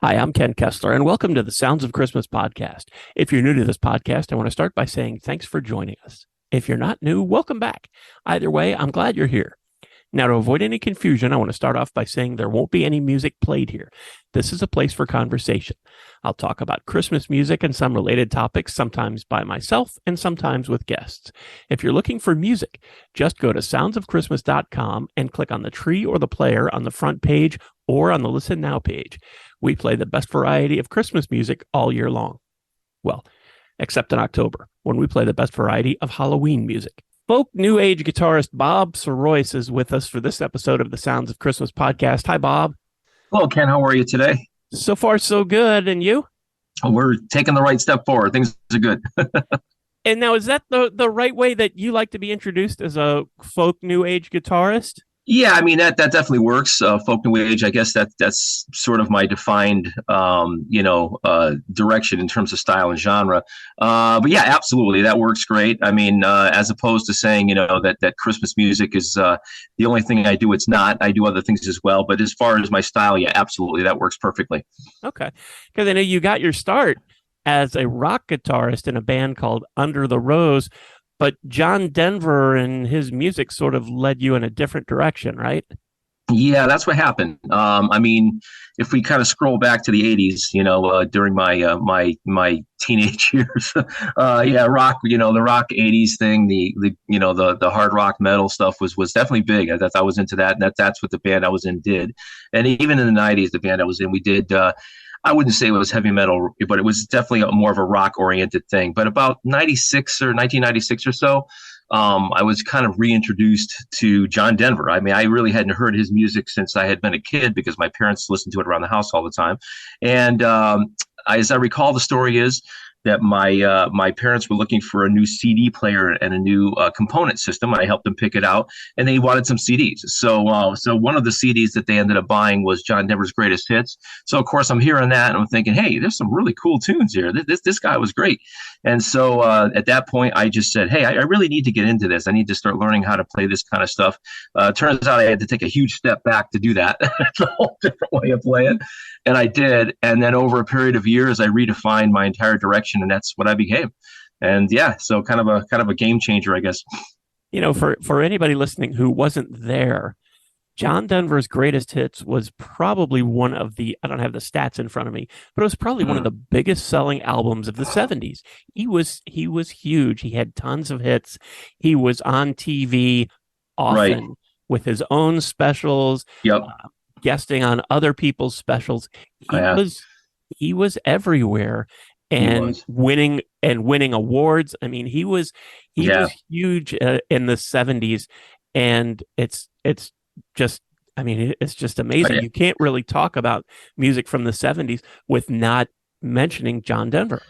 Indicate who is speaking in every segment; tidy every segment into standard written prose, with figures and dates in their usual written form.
Speaker 1: Hi, I'm Ken Kessler, and welcome to the Sounds of Christmas podcast. If you're new to this podcast, I want to start by saying thanks for joining us. If you're not new, welcome back. Either way, I'm glad you're here. Now, to avoid any confusion, I want to start off by saying there won't be any music played here. This is a place for conversation. I'll talk about Christmas music and some related topics, sometimes by myself and sometimes with guests. If you're looking for music, just go to soundsofchristmas.com and click on the tree or the player on the front page or on the Listen Now page. We play the best variety of Christmas music all year long. Well, except in October, when we play the best variety of Halloween music. Folk New Age guitarist Bob Sirois is with us for this episode of the Sounds of Christmas podcast. Hi, Bob.
Speaker 2: Hello, Ken. How are you today?
Speaker 1: So far, so good. And you?
Speaker 2: We're taking the right step forward. Things are good.
Speaker 1: And now, is that the right way that you like to be introduced as a folk New Age guitarist?
Speaker 2: Yeah, I mean that definitely works. Folk New Age, I guess that's sort of my defined, direction in terms of style and genre. But yeah, absolutely, that works great. I mean, as opposed to saying, that Christmas music is the only thing I do. It's not. I do other things as well. But as far as my style, yeah, absolutely, that works perfectly.
Speaker 1: Okay, because I know you got your start as a rock guitarist in a band called Under the Rose. But John Denver and his music sort of led you in a different direction, right?
Speaker 2: Yeah, that's what happened. I mean, if we kind of scroll back to the '80s, during my teenage years, yeah, rock, the rock '80s thing, the hard rock metal stuff was definitely big. I was into that, and that's what the band I was in did. And even in the '90s, the band I was in, we did. I wouldn't say it was heavy metal, but it was definitely more of a rock oriented thing. But about 1996 or so, I was kind of reintroduced to John Denver. I mean, I really hadn't heard his music since I had been a kid because my parents listened to it around the house all the time. And as I recall, the story is that my parents were looking for a new CD player and a new component system. I helped them pick it out, and they wanted some CDs. So one of the CDs that they ended up buying was John Denver's Greatest Hits. So of course I'm hearing that and I'm thinking, hey, there's some really cool tunes here. This guy was great. And so at that point, I just said, hey, I really need to get into this. I need to start learning how to play this kind of stuff. Turns out I had to take a huge step back to do that. It's a whole different way of playing. And I did. And then over a period of years, I redefined my entire direction, and that's what I became. And yeah, so kind of a game changer, I guess.
Speaker 1: For anybody listening who wasn't there, John Denver's Greatest Hits was probably one of I don't have the stats in front of me, but it was probably one of the biggest selling albums of the 70s. He was huge. He had tons of hits. He was on TV often, right, with his own specials.
Speaker 2: Yep.
Speaker 1: Guesting on other people's specials. He was everywhere and winning awards. I mean, he was huge in the 70s, and it's just, I mean, it's just amazing. You can't really talk about music from the 70s with not mentioning John Denver.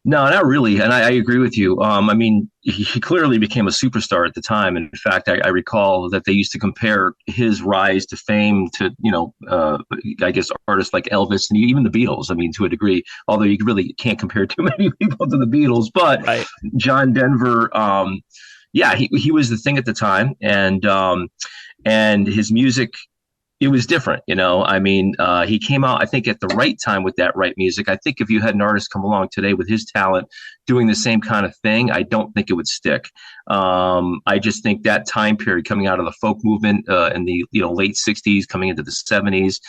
Speaker 2: No, not really. And I agree with you. I mean, he clearly became a superstar at the time. And in fact, I recall that they used to compare his rise to fame to, I guess, artists like Elvis and even the Beatles. I mean, to a degree, although you really can't compare too many people to the Beatles. But right. John Denver, he was the thing at the time. And his music, it was different, I mean, he came out, I think, at the right time with that right music. I think if you had an artist come along today with his talent doing the same kind of thing, I don't think it would stick. I just think that time period coming out of the folk movement in the late 60s, coming into the 70s,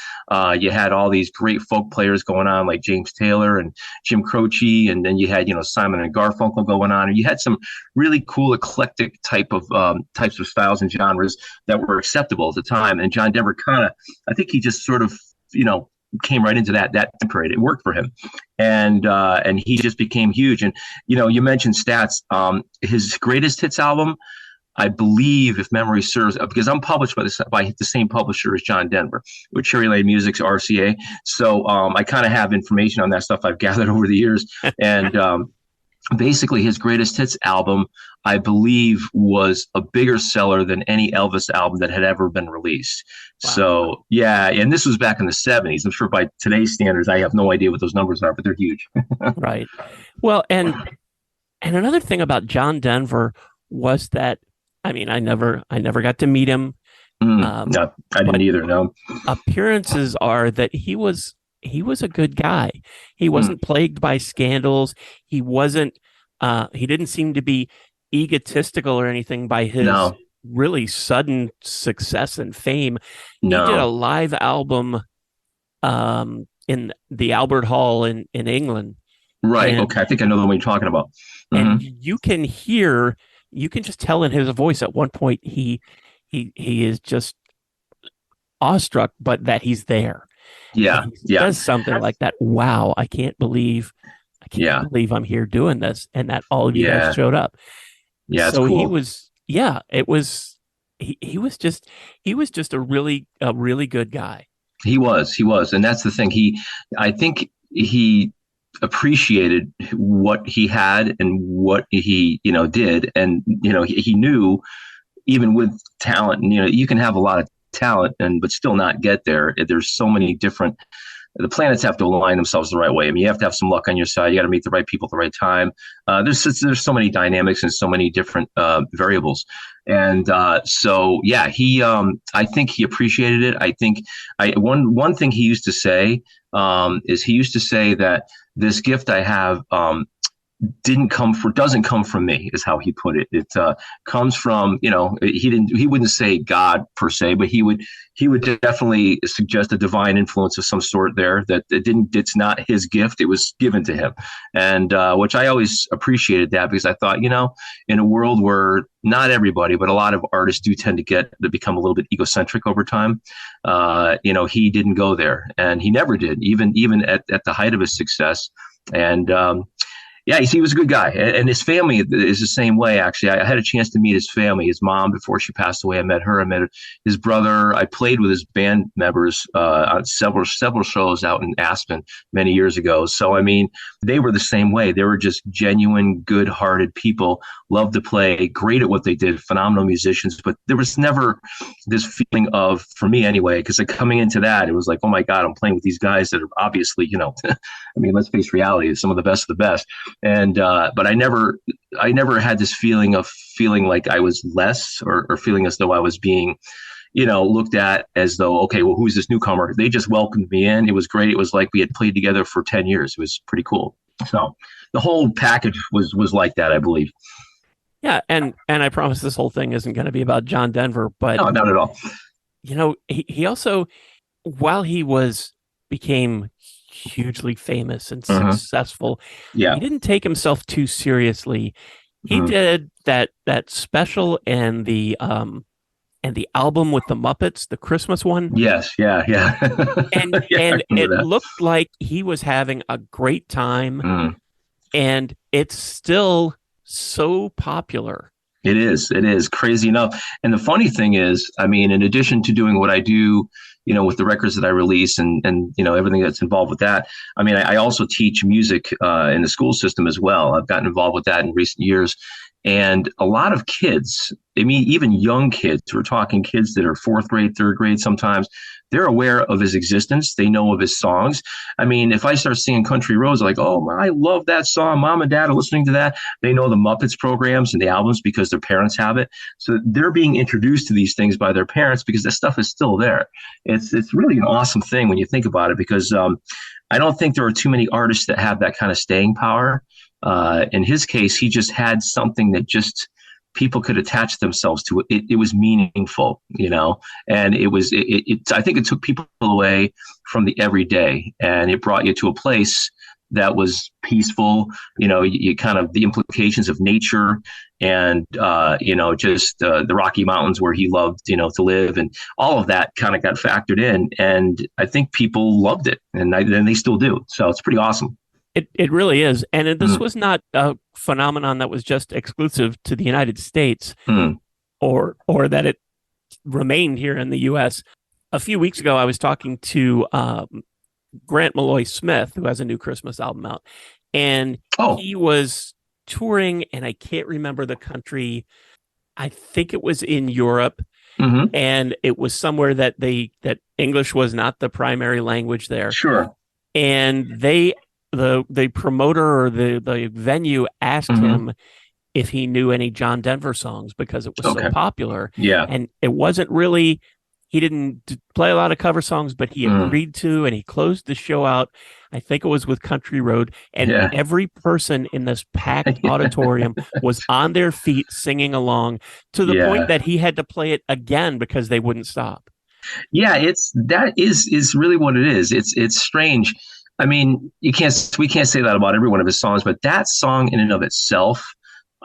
Speaker 2: you had all these great folk players going on like James Taylor and Jim Croce, and then you had Simon and Garfunkel going on, and you had some really cool eclectic types of styles and genres that were acceptable at the time. And John Denver I think he just sort of came right into that period. It worked for him, and he just became huge. And you mentioned stats. His Greatest Hits album, I believe, if memory serves, because I'm published by the same publisher as John Denver, with Cherry Lane Music's RCA. So I kind of have information on that stuff I've gathered over the years. And basically, his Greatest Hits album, I believe, was a bigger seller than any Elvis album that had ever been released. Wow. So, yeah, and this was back in the 70s. I'm sure by today's standards, I have no idea what those numbers are, but they're huge.
Speaker 1: Right. Well, and another thing about John Denver was that, I mean, I never got to meet him.
Speaker 2: No, I didn't either, no.
Speaker 1: Appearances are that he was he was a good guy. He
Speaker 2: Mm.
Speaker 1: wasn't plagued by scandals. He wasn't he didn't seem to be egotistical or anything by his
Speaker 2: No,
Speaker 1: really sudden success and fame. He did a
Speaker 2: no.
Speaker 1: live album in the Albert Hall in England,
Speaker 2: Right.
Speaker 1: and
Speaker 2: Okay. I think I know the one you're talking about.
Speaker 1: and
Speaker 2: Hmm.
Speaker 1: you can hear, you can just tell in his voice at one point he is just awestruck, but that he's there. And
Speaker 2: Yeah.
Speaker 1: he
Speaker 2: Yeah.
Speaker 1: says something like that. Wow, I can't
Speaker 2: Yeah.
Speaker 1: believe I'm here doing this, and that all of you guys
Speaker 2: Yeah.
Speaker 1: showed up.
Speaker 2: Yeah. It's
Speaker 1: So he
Speaker 2: cool.
Speaker 1: was, yeah, it was he was just a really good guy.
Speaker 2: He was, and that's the thing. I think he appreciated what he had and what he, did, and he knew even with talent, and you can have a lot of talent and but still not get there. There's so many different the planets have to align themselves the right way. I mean, you have to have some luck on your side. You got to meet the right people at the right time. There's so many dynamics and so many different variables. And so yeah, he I think he appreciated it. I think I one thing he used to say is he used to say that this gift I have doesn't come from me, is how he put it. It comes from, he wouldn't say God per se, but he would definitely suggest a divine influence of some sort there, that it's not his gift, it was given to him. And which I always appreciated that, because I thought, in a world where not everybody but a lot of artists do tend to become a little bit egocentric over time, he didn't go there, and he never did, even at the height of his success. And yeah, he was a good guy, and his family is the same way. Actually, I had a chance to meet his family. His mom, before she passed away, I met her. I met his brother. I played with his band members on several shows out in Aspen many years ago. So I mean, they were the same way. They were just genuine, good-hearted people. Loved to play, great at what they did, phenomenal musicians. But there was never this feeling of, for me anyway, because coming into that, it was like, oh my God, I'm playing with these guys that are obviously, I mean, let's face reality, some of the best of the best. And but I never had this feeling like I was less, or feeling as though I was being looked at as though, okay, well, who's this newcomer? They just welcomed me in. It was great. It was like we had played together for 10 years. It was pretty cool. So the whole package was like that, I believe.
Speaker 1: Yeah, and I promise this whole thing isn't going to be about John Denver, but
Speaker 2: No, not at all.
Speaker 1: he also, while he became hugely famous and
Speaker 2: Uh-huh.
Speaker 1: successful, he
Speaker 2: Yeah.
Speaker 1: didn't take himself too seriously. He
Speaker 2: Mm.
Speaker 1: did that special and the album with the Muppets, the Christmas one,
Speaker 2: Yes. Yeah. Yeah. Yeah, I
Speaker 1: and it
Speaker 2: remember that.
Speaker 1: looked like he was having a great time,
Speaker 2: Mm.
Speaker 1: and it's still so popular.
Speaker 2: It is. It is crazy enough. And the funny thing is, I mean, in addition to doing what I do, with the records that I release, and everything that's involved with that, I mean, I also teach music in the school system as well. I've gotten involved with that in recent years. And a lot of kids, I mean, even young kids, we're talking kids that are fourth grade, third grade sometimes, they're aware of his existence. They know of his songs. I mean, if I start singing Country Roads, like, oh, I love that song. Mom and dad are listening to that. They know the Muppets programs and the albums because their parents have it. So they're being introduced to these things by their parents because that stuff is still there. It's really an awesome thing when you think about it, because I don't think there are too many artists that have that kind of staying power. In his case, he just had something that just people could attach themselves to. It was meaningful, and I think it took people away from the everyday, and it brought you to a place that was peaceful. You kind of the implications of nature, and just the Rocky Mountains where he loved, to live, and all of that kind of got factored in. And I think people loved it, and then they still do. So it's pretty awesome.
Speaker 1: It really is, and this
Speaker 2: Mm,
Speaker 1: was not a phenomenon that was just exclusive to the United States,
Speaker 2: mm,
Speaker 1: or that it remained here in the U.S. A few weeks ago, I was talking to Grant Malloy Smith, who has a new Christmas album out, and
Speaker 2: oh,
Speaker 1: he was touring, and I can't remember the country. I think it was in Europe,
Speaker 2: mm-hmm,
Speaker 1: and it was somewhere that English was not the primary language there,
Speaker 2: sure.
Speaker 1: and the promoter or the venue asked
Speaker 2: Mm-hmm,
Speaker 1: him if he knew any John Denver songs because it was so
Speaker 2: okay.
Speaker 1: popular.
Speaker 2: Yeah.
Speaker 1: And it wasn't really he didn't play a lot of cover songs, but he agreed to, and he closed the show out. I think it was with Country Road, and
Speaker 2: Yeah.
Speaker 1: every person in this packed auditorium was on their feet singing along to the point that he had to play it again because they wouldn't stop.
Speaker 2: Yeah, that is really what it is. It's strange. I mean, we can't say that about every one of his songs, but that song in and of itself,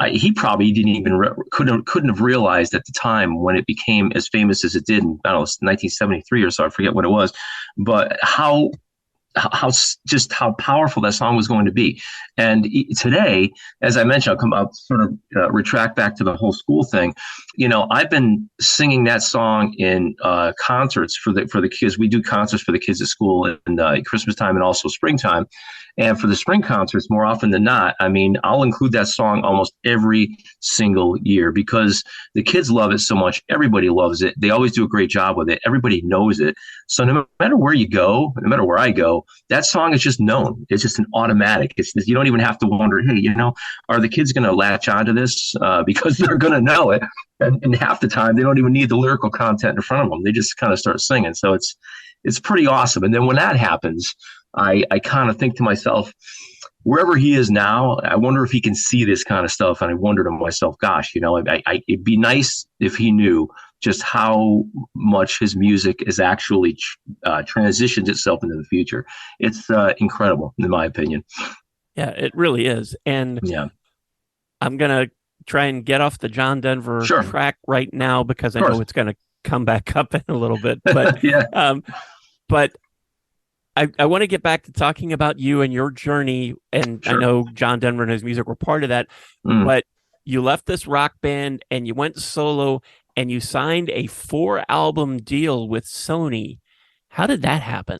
Speaker 2: he probably didn't even couldn't have realized at the time when it became as famous as it did in, I don't know, 1973 or so. I forget what it was, but how powerful that song was going to be. And today, as I mentioned, I'll sort of retract back to the whole school thing. I've been singing that song in concerts for the kids. We do concerts for the kids at school in Christmas time and also springtime. And for the spring concerts, more often than not, I mean, I'll include that song almost every single year because the kids love it so much. Everybody loves it. They always do a great job with it. Everybody knows it. So no matter where you go, no matter where I go, that song is just known. It's just an automatic. You don't even have to wonder, hey, are the kids going to latch onto this? Because they're going to know it. And half the time, they don't even need the lyrical content in front of them. They just kind of start singing. So it's pretty awesome. And then when that happens, I kind of think to myself, wherever he is now, I wonder if he can see this kind of stuff. And I wonder to myself, gosh, it'd be nice if he knew just how much his music is actually transitions itself into the future. It's incredible, in my opinion.
Speaker 1: Yeah, it really is. And I'm going to try and get off the John Denver track right now because I know it's going to come back up in a little bit. But but I want to get back to talking about you and your journey. And I know John Denver and his music were part of that. But you left this rock band and you went solo and you signed a 4-album deal with Sony. How did that happen?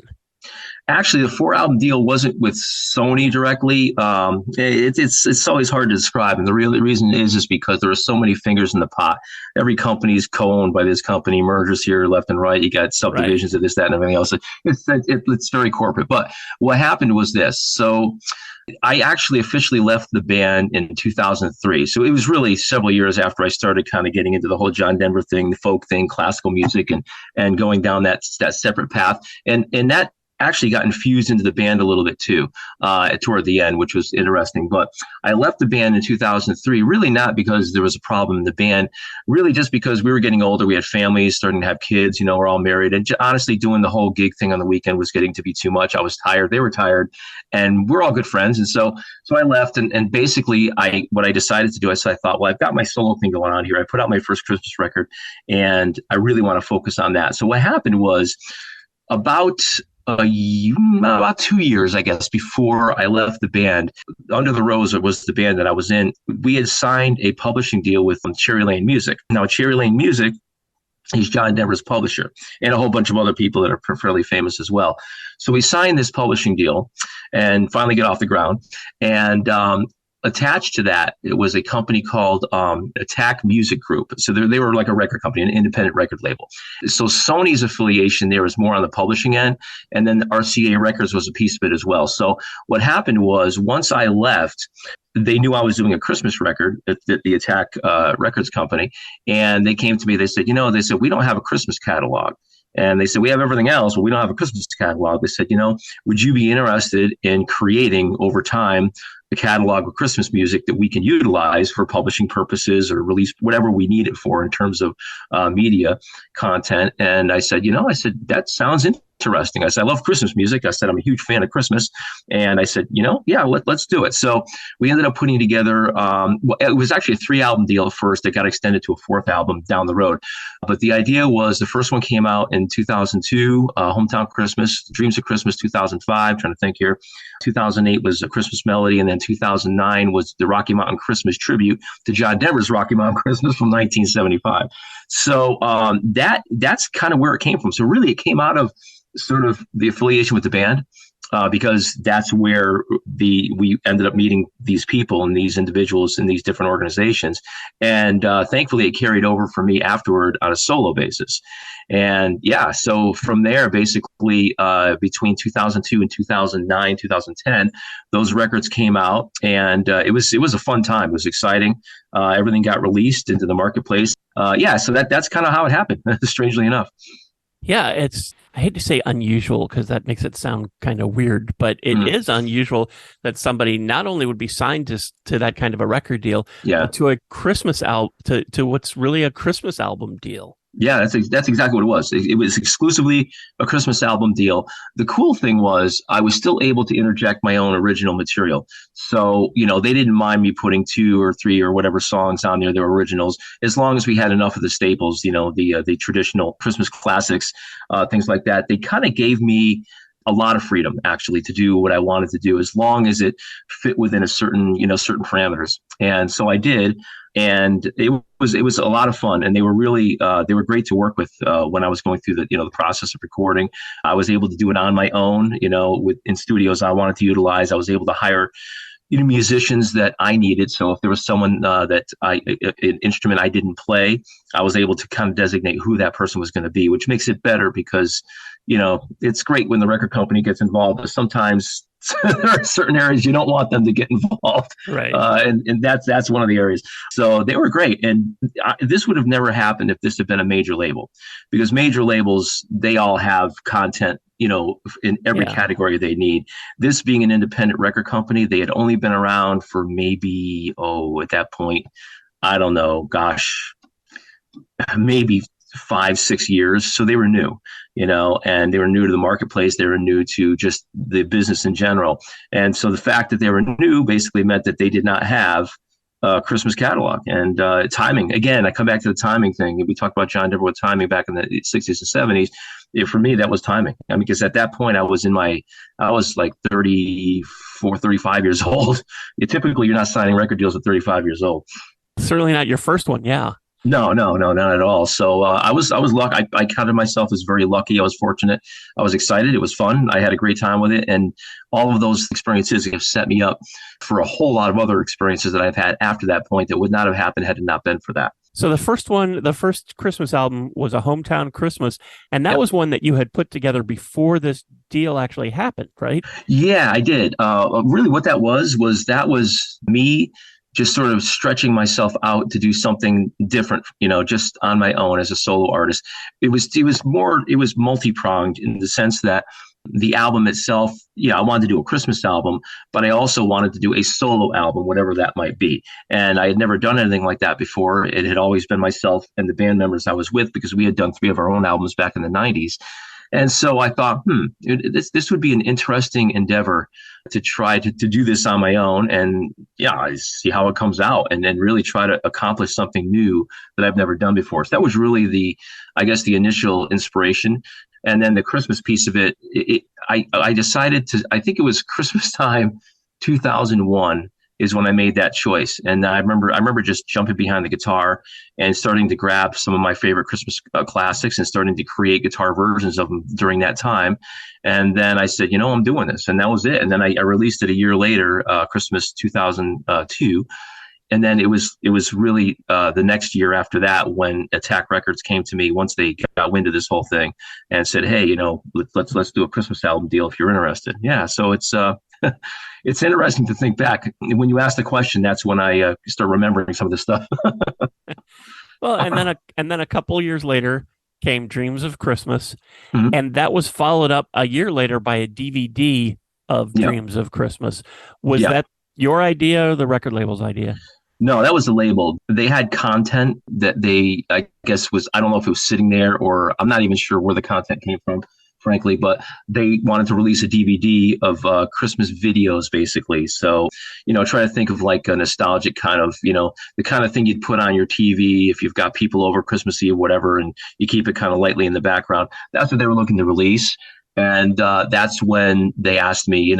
Speaker 2: Actually, the 4-album deal wasn't with Sony directly. It's always hard to describe, and the real reason is because there are so many fingers in the pot. Every company is co-owned by this company, mergers here left and right. You got subdivisions of this, that, and everything else. It's very corporate. But what happened was this. So I actually officially left the band in 2003. So it was really several years after I started kind of getting into the whole John Denver thing, the folk thing, classical music, and going down that separate path. And that actually got infused into the band a little bit too toward the end, which was interesting. But I left the band in 2003, really not because there was a problem in the band, really just because we were getting older. We had families, starting to have kids, we're all married. And honestly, doing the whole gig thing on the weekend was getting to be too much. I was tired. They were tired. And we're all good friends. And so I left. And basically, what I decided to do, I thought, well, I've got my solo thing going on here. I put out my first Christmas record, and I really want to focus on that. So what happened was about 2 years, I guess, before I left the band, Under the Rose was the band that I was in. We had signed a publishing deal with Cherry Lane Music. Now, Cherry Lane Music is John Denver's publisher and a whole bunch of other people that are fairly famous as well. So we signed this publishing deal and finally get off the ground. And attached to that, it was a company called Attack Music Group. So they were like a record company, an independent record label. So Sony's affiliation there was more on the publishing end, and then RCA Records was a piece of it as well. So what happened was once I left, they knew I was doing a Christmas record at the Attack Records company, and they came to me. They said, we don't have a Christmas catalog. And they said, we have everything else, but we don't have a Christmas catalog. They said, would you be interested in creating over time a catalog of Christmas music that we can utilize for publishing purposes or release whatever we need it for in terms of media content? And I said, that sounds interesting. I said, I love Christmas music. I said, I'm a huge fan of Christmas. And I said, let's do it. So we ended up putting together, it was actually a 3-album deal at first that got extended to a 4th album down the road. But the idea was the first one came out in 2002, Hometown Christmas, Dreams of Christmas, 2005, trying to think here. 2008 was A Christmas Melody. And then 2009 was the Rocky Mountain Christmas tribute to John Denver's Rocky Mountain Christmas from 1975. So that's kind of where it came from. So really it came out of sort of the affiliation with the band, because that's where we ended up meeting these people and these individuals in these different organizations. And thankfully it carried over for me afterward on a solo basis. And so from there, basically between 2002 and 2009, 2010, those records came out, and it was a fun time. It was exciting. Everything got released into the marketplace. So that's kind of how it happened, strangely enough.
Speaker 1: Yeah, I hate to say unusual because that makes it sound kind of weird, but it
Speaker 2: Mm,
Speaker 1: is unusual that somebody not only would be signed to that kind of a record deal,
Speaker 2: yeah.
Speaker 1: but to a Christmas album, to what's really a Christmas album deal.
Speaker 2: Yeah, that's exactly what it was. It was exclusively a Christmas album deal. The cool thing was I was still able to interject my own original material. So, they didn't mind me putting two or three or whatever songs on there that were originals, as long as we had enough of the staples, the traditional Christmas classics, things like that. They kind of gave me a lot of freedom actually to do what I wanted to do as long as it fit within a certain parameters. And so I did, and it was a lot of fun, and they were great to work with when I was going through the process of recording. I was able to do it on my own, in studios I wanted to utilize. I was able to hire musicians that I needed. So if there was someone an instrument I didn't play, I was able to kind of designate who that person was going to be, which makes it better because it's great when the record company gets involved, but sometimes there are certain areas you don't want them to get involved,
Speaker 1: Right.
Speaker 2: and that's one of the areas. So they were great, and this would have never happened if this had been a major label, because major labels, they all have content, in every
Speaker 1: Yeah.
Speaker 2: category they need. This being an independent record company, they had only been around for maybe, at that point, I don't know, gosh, maybe 5 6 years. So they were new, and they were new to the marketplace. They were new to just the business in general. And so the fact that they were new basically meant that they did not have a Christmas catalog. And timing, again, I come back to the timing thing. We talked about John Denver with timing back in the 60s and 70s. For me, that was timing. I mean, because at that point I was like 34, 35 years old. Typically you're not signing record deals at 35 years old.
Speaker 1: Certainly not your first one. Yeah.
Speaker 2: No, no, no, not at all. So I was lucky. I counted myself as very lucky. I was fortunate. I was excited. It was fun. I had a great time with it, and all of those experiences have set me up for a whole lot of other experiences that I've had after that point that would not have happened had it not been for that.
Speaker 1: So the first Christmas album was a Hometown Christmas, and that
Speaker 2: Yep.
Speaker 1: was one that you had put together before this deal actually happened, right?
Speaker 2: Yeah, I did. Really, what that was me just sort of stretching myself out to do something different, just on my own as a solo artist. It was multi-pronged in the sense that the album itself, yeah, I wanted to do a Christmas album, but I also wanted to do a solo album, whatever that might be. And I had never done anything like that before. It had always been myself and the band members I was with, because we had done three of our own albums back in the 90s. And so I thought, this would be an interesting endeavor to try to do this on my own, and yeah, see how it comes out, and then really try to accomplish something new that I've never done before. So that was really I guess, the initial inspiration. And then the Christmas piece of I decided I think it was Christmas time, 2001 is when I made that choice. And I remember just jumping behind the guitar and starting to grab some of my favorite Christmas classics and starting to create guitar versions of them during that time. And then I said, I'm doing this. And that was it. And then I released it a year later, Christmas 2002. And then it was really the next year after that when Attack Records came to me once they got wind of this whole thing and said, "Hey, let's do a Christmas album deal if you're interested." Yeah, so it's it's interesting to think back. When you ask the question, that's when I start remembering some of this stuff.
Speaker 1: Well, and then a couple years later came Dreams of Christmas,
Speaker 2: Mhm.
Speaker 1: and that was followed up a year later by a DVD of
Speaker 2: Yeah,
Speaker 1: Dreams of Christmas. Was
Speaker 2: yeah.
Speaker 1: that your idea or the record label's idea?
Speaker 2: No, that was the label. They had content that I guess, I don't know if it was sitting there, or I'm not even sure where the content came from, frankly, but they wanted to release a DVD of Christmas videos, basically. So, try to think of like a nostalgic kind of, the kind of thing you'd put on your TV if you've got people over Christmas Eve, whatever, and you keep it kind of lightly in the background. That's what they were looking to release. And that's when they asked me,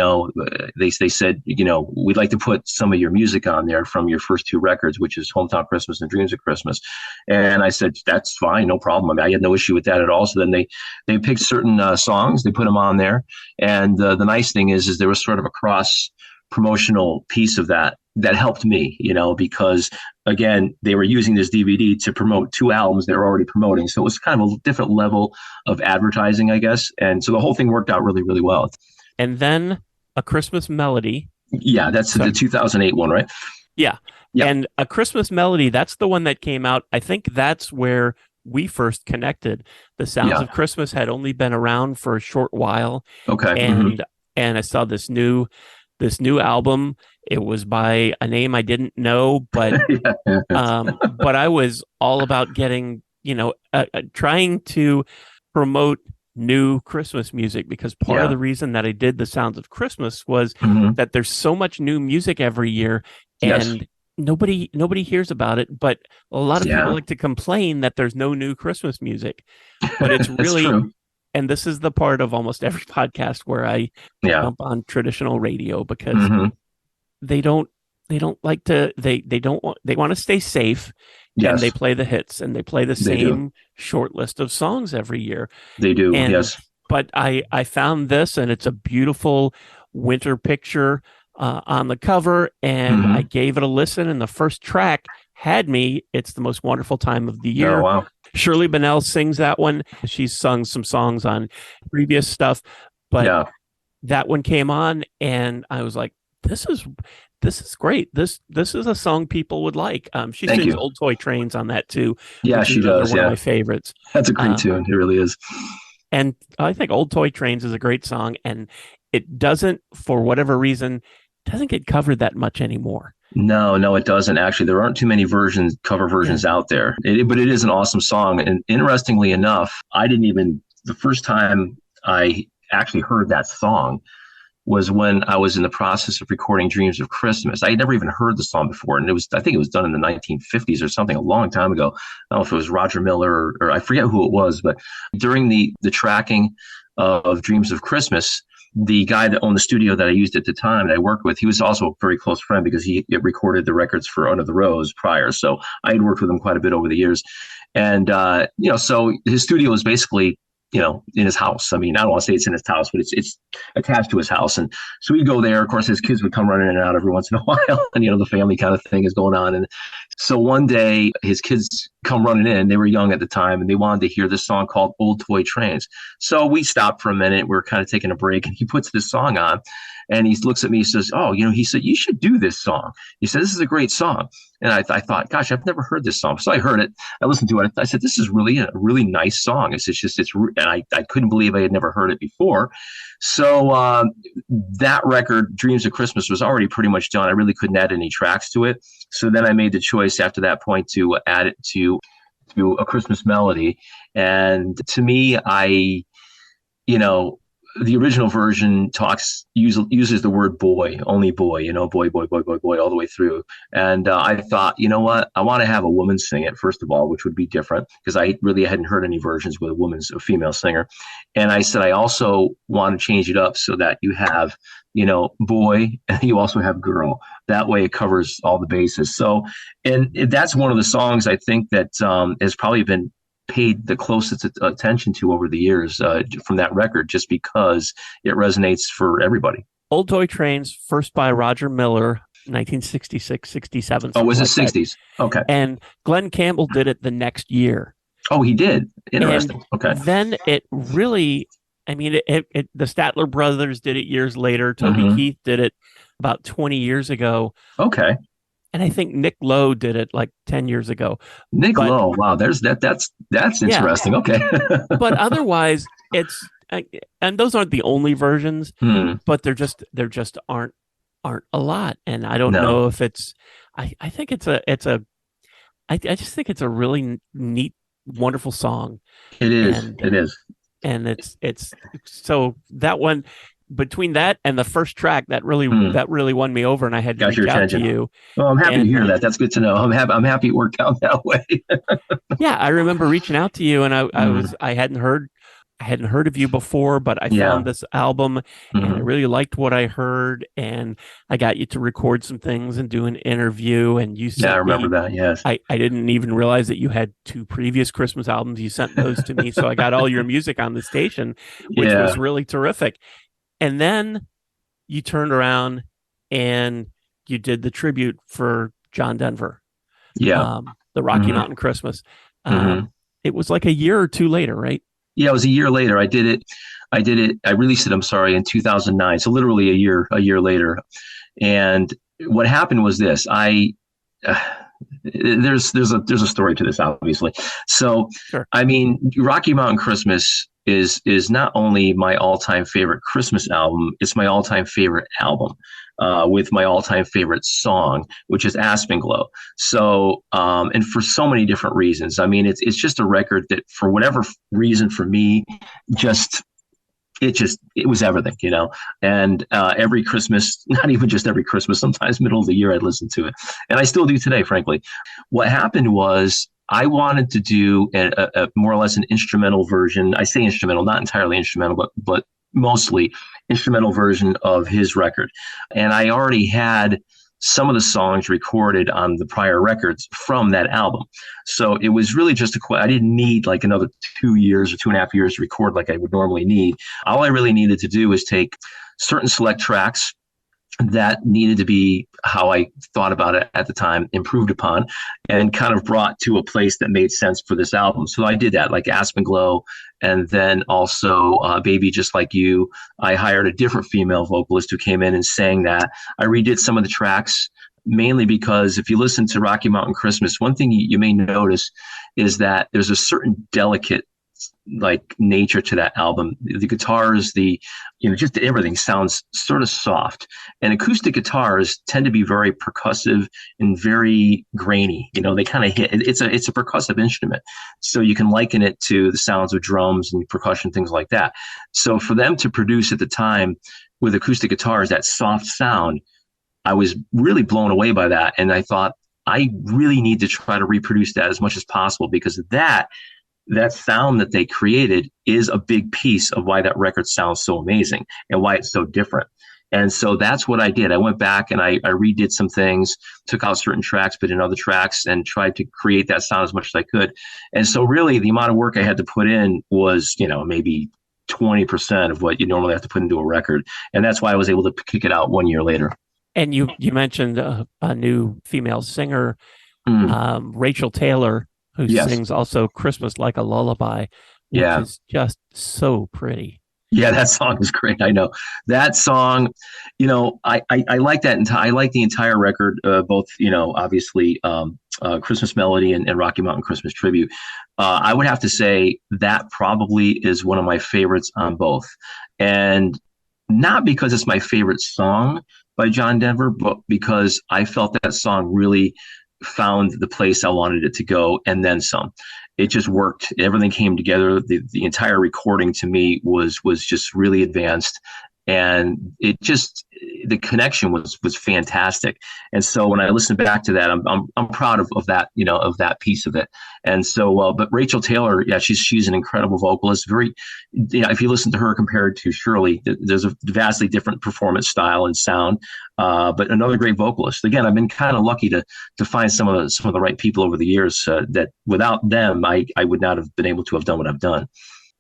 Speaker 2: they said, we'd like to put some of your music on there from your first two records, which is Hometown Christmas and Dreams of Christmas. And I said, that's fine, no problem. I mean, I had no issue with that at all. So then they picked certain songs, they put them on there. And the nice thing is there was sort of a cross promotional piece of that helped me, because again, they were using this DVD to promote two albums they were already promoting. So it was kind of a different level of advertising, I guess. And so the whole thing worked out really, really well.
Speaker 1: And then A Christmas Melody.
Speaker 2: Yeah, that's
Speaker 1: So
Speaker 2: the 2008 one, right?
Speaker 1: yeah.
Speaker 2: Yep.
Speaker 1: And A Christmas Melody, that's the one that came out. I think that's where we first connected. The Sounds
Speaker 2: Yeah.
Speaker 1: of Christmas had only been around for a short while,
Speaker 2: Okay.
Speaker 1: and I saw this new album. It was by a name I didn't know, but
Speaker 2: Yeah.
Speaker 1: but I was all about getting, trying to promote new Christmas music, because part of
Speaker 2: Yeah.
Speaker 1: the reason that I did the Sounds of Christmas was
Speaker 2: Hmm.
Speaker 1: that there's so much new music every year,
Speaker 2: Yes.
Speaker 1: and nobody hears about it. But a lot of people
Speaker 2: Yeah.
Speaker 1: like to complain that there's no new Christmas music, but it's
Speaker 2: That's
Speaker 1: really,
Speaker 2: true.
Speaker 1: and this is the part of almost every podcast where I
Speaker 2: Yeah.
Speaker 1: jump on traditional radio, because
Speaker 2: Hmm.
Speaker 1: they don't they don't like to they don't want they want to stay safe, and they
Speaker 2: Yes,
Speaker 1: play the hits, and they play the
Speaker 2: they do.
Speaker 1: same short list of songs every year.
Speaker 2: They do.
Speaker 1: And
Speaker 2: Yes.
Speaker 1: but I found this, and it's a beautiful winter picture on the cover, and I
Speaker 2: Hmm.
Speaker 1: gave it a listen, and the first track had me. It's the most wonderful time of the
Speaker 2: Oh,
Speaker 1: year.
Speaker 2: wow.
Speaker 1: Shirley Bennell sings that one. She's sung some songs on previous stuff, but
Speaker 2: Yeah.
Speaker 1: that one came on, and I was like, this is great. This is a song people would like. She
Speaker 2: Thank
Speaker 1: sings
Speaker 2: you.
Speaker 1: Old Toy Trains on that too,
Speaker 2: Yeah,
Speaker 1: which is
Speaker 2: she
Speaker 1: another
Speaker 2: does.
Speaker 1: one of
Speaker 2: Yeah.
Speaker 1: my favorites.
Speaker 2: That's a great
Speaker 1: Uh,
Speaker 2: tune. It really is.
Speaker 1: and I think Old Toy Trains is a great song, and it doesn't, for whatever reason, doesn't get covered that much anymore.
Speaker 2: No, no, it doesn't. Actually, there aren't too many cover
Speaker 1: Yeah.
Speaker 2: versions out there. But it is an awesome song. And interestingly enough, the first time I actually heard that song was when I was in the process of recording Dreams of Christmas. I had never even heard the song before. And I think it was done in the 1950s or something, a long time ago. I don't know if it was Roger Miller or I forget who it was, but during the tracking of Dreams of Christmas, the guy that owned the studio that I used at the time that I worked with, he was also a very close friend because he recorded the records for Under the Rose prior. So I had worked with him quite a bit over the years. And, so his studio was basically, in his house. I mean, I don't want to say it's in his house, but it's attached to his house. And so we'd go there. Of course, his kids would come running in and out every once in a while. And, the family kind of thing is going on. And so one day his kids come running in. They were young at the time and they wanted to hear this song called Old Toy Trains. So we stopped for a minute. We are kind of taking a break and he puts this song on and he looks at me, he says, oh, he said, you should do this song. He said, this is a great song. And I thought, gosh, I've never heard this song. So I heard it. I listened to it. I said, this is really a really nice song. And I couldn't believe I had never heard it before. So that record, Dreams of Christmas, was already pretty much done. I really couldn't add any tracks to it. So then I made the choice after that point to add it to A Christmas Melody. And to me, you know, the original version uses the word boy, only boy, boy, boy, boy, boy, boy, all the way through. And I thought, you know what? I want to have a woman sing it, first of all, which would be different because I really hadn't heard any versions with a female singer. And I said, I also want to change it up so that you have, boy, and you also have girl. That way it covers all the bases. So, and that's one of the songs I think that has probably been paid the closest attention to over the years from that record, just because it resonates for everybody.
Speaker 1: Old Toy Trains, first by Roger Miller, 1966, 67,
Speaker 2: Oh,
Speaker 1: something
Speaker 2: was it
Speaker 1: like that.
Speaker 2: 60s? Okay.
Speaker 1: And Glenn Campbell did it the next year.
Speaker 2: Oh, he did. Interesting.
Speaker 1: And
Speaker 2: Okay.
Speaker 1: then it really, I mean, the Statler brothers did it years later. Toby Keith did it about 20 years ago.
Speaker 2: Okay.
Speaker 1: And I think Nick Lowe did it like 10 years ago.
Speaker 2: Nick Lowe. Wow. That's interesting. Yeah. Okay.
Speaker 1: But otherwise it's, and those aren't the only versions, but there just aren't a lot. And I don't know if it's, I think I just think it's a really neat, wonderful song.
Speaker 2: It is. It is.
Speaker 1: And it's so that one, between that and the first track, that really won me over, and I had to reach out to you.
Speaker 2: Well, I'm happy to hear that. That's good to know. I'm happy it worked out that way.
Speaker 1: Yeah, I remember reaching out to you, and I hadn't heard of you before, but I found this album and I really liked what I heard, and I got you to record some things and do an interview, and you sent
Speaker 2: I remember that. Yes.
Speaker 1: I didn't even realize that you had 2 previous Christmas albums. You sent those to me, so I got all your music on the station, which was really terrific. And then you turned around and you did the tribute for John Denver.
Speaker 2: Yeah.
Speaker 1: The Rocky Mountain Christmas. It was like a year or 2 later, right?
Speaker 2: Yeah, it was a year later. I did it. I released it, I'm sorry, in 2009. So literally a year later. And what happened was this. There's a story to this, obviously. So,
Speaker 1: Sure.
Speaker 2: I mean, Rocky Mountain Christmas is not only my all-time favorite Christmas album, it's my all-time favorite album, with my all-time favorite song, which is Aspen Glow. So, and for so many different reasons. I mean, it's just a record that, for whatever reason, for me, just it was everything, you know. And every Christmas, not even just every Christmas, sometimes middle of the year, I'd listen to it, and I still do today, frankly. What happened was, I wanted to do a more or less an instrumental version. I say instrumental, not entirely instrumental, but mostly instrumental version of his record. And I already had some of the songs recorded on the prior records from that album. So it was really just I didn't need like another 2 years or 2.5 years to record like I would normally need. All I really needed to do was take certain select tracks that needed to be, how I thought about it at the time, improved upon, and kind of brought to a place that made sense for this album. So I did that, like Aspen Glow, and then also Baby Just Like You. I hired a different female vocalist who came in and sang that. I redid some of the tracks, mainly because if you listen to Rocky Mountain Christmas, one thing you may notice is that there's a certain delicate like nature to that album. The guitars, just everything sounds sort of soft, and acoustic guitars tend to be very percussive and very grainy. They kind of hit. It's a percussive instrument, so you can liken it to the sounds of drums and percussion, things like that. So for them to produce at the time with acoustic guitars that soft sound, I was really blown away by that, and I thought I really need to try to reproduce that as much as possible, because that sound that they created is a big piece of why that record sounds so amazing and why it's so different. And so that's what I did. I went back and I redid some things, took out certain tracks, put in other tracks, and tried to create that sound as much as I could. And so really the amount of work I had to put in was, maybe 20% of what you normally have to put into a record. And that's why I was able to kick it out 1 year later.
Speaker 1: And you mentioned a new female singer, Rachel Taylor, who sings also Christmas Like a Lullaby, which is just so pretty.
Speaker 2: Yeah, that song is great. I know that song. I like that. I like the entire record, both, obviously, Christmas Melody and Rocky Mountain Christmas Tribute. I would have to say that probably is one of my favorites on both. And not because it's my favorite song by John Denver, but because I felt that song really found the place I wanted it to go, and then some. It just worked. Everything came together. The entire recording to me was just really advanced, and the connection was fantastic. And so when I listen back to that, I'm proud of that, of that piece of it. And so, but Rachel Taylor, she's an incredible vocalist. Very, if you listen to her compared to Shirley, there's a vastly different performance style and sound. But another great vocalist. Again, I've been kind of lucky to find some of the right people over the years, that without them, I would not have been able to have done what I've done.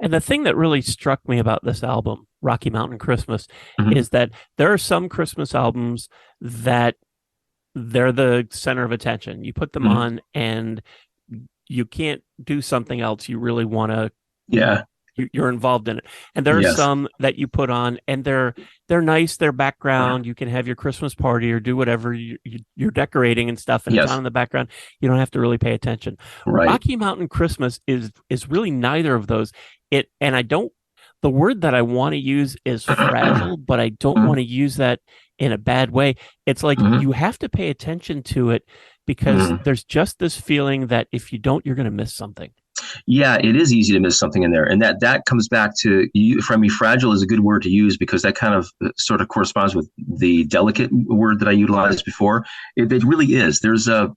Speaker 1: And the thing that really struck me about this album, Rocky Mountain Christmas, is that there are some Christmas albums that they're the center of attention. You put them on and you can't do something else. You really want to, you're involved in it. And there are some that you put on and they're nice, they're background. You can have your Christmas party or do whatever you're decorating and stuff, and it's on in the background. You don't have to really pay attention. Right. Rocky Mountain Christmas is really neither of those. The word that I want to use is fragile, but I don't want to use that in a bad way. It's like you have to pay attention to it, because there's just this feeling that if you don't, you're going to miss something.
Speaker 2: Yeah, it is easy to miss something in there. And that comes back to, for me, fragile is a good word to use, because that kind of sort of corresponds with the delicate word that I utilized before. It really is. There's a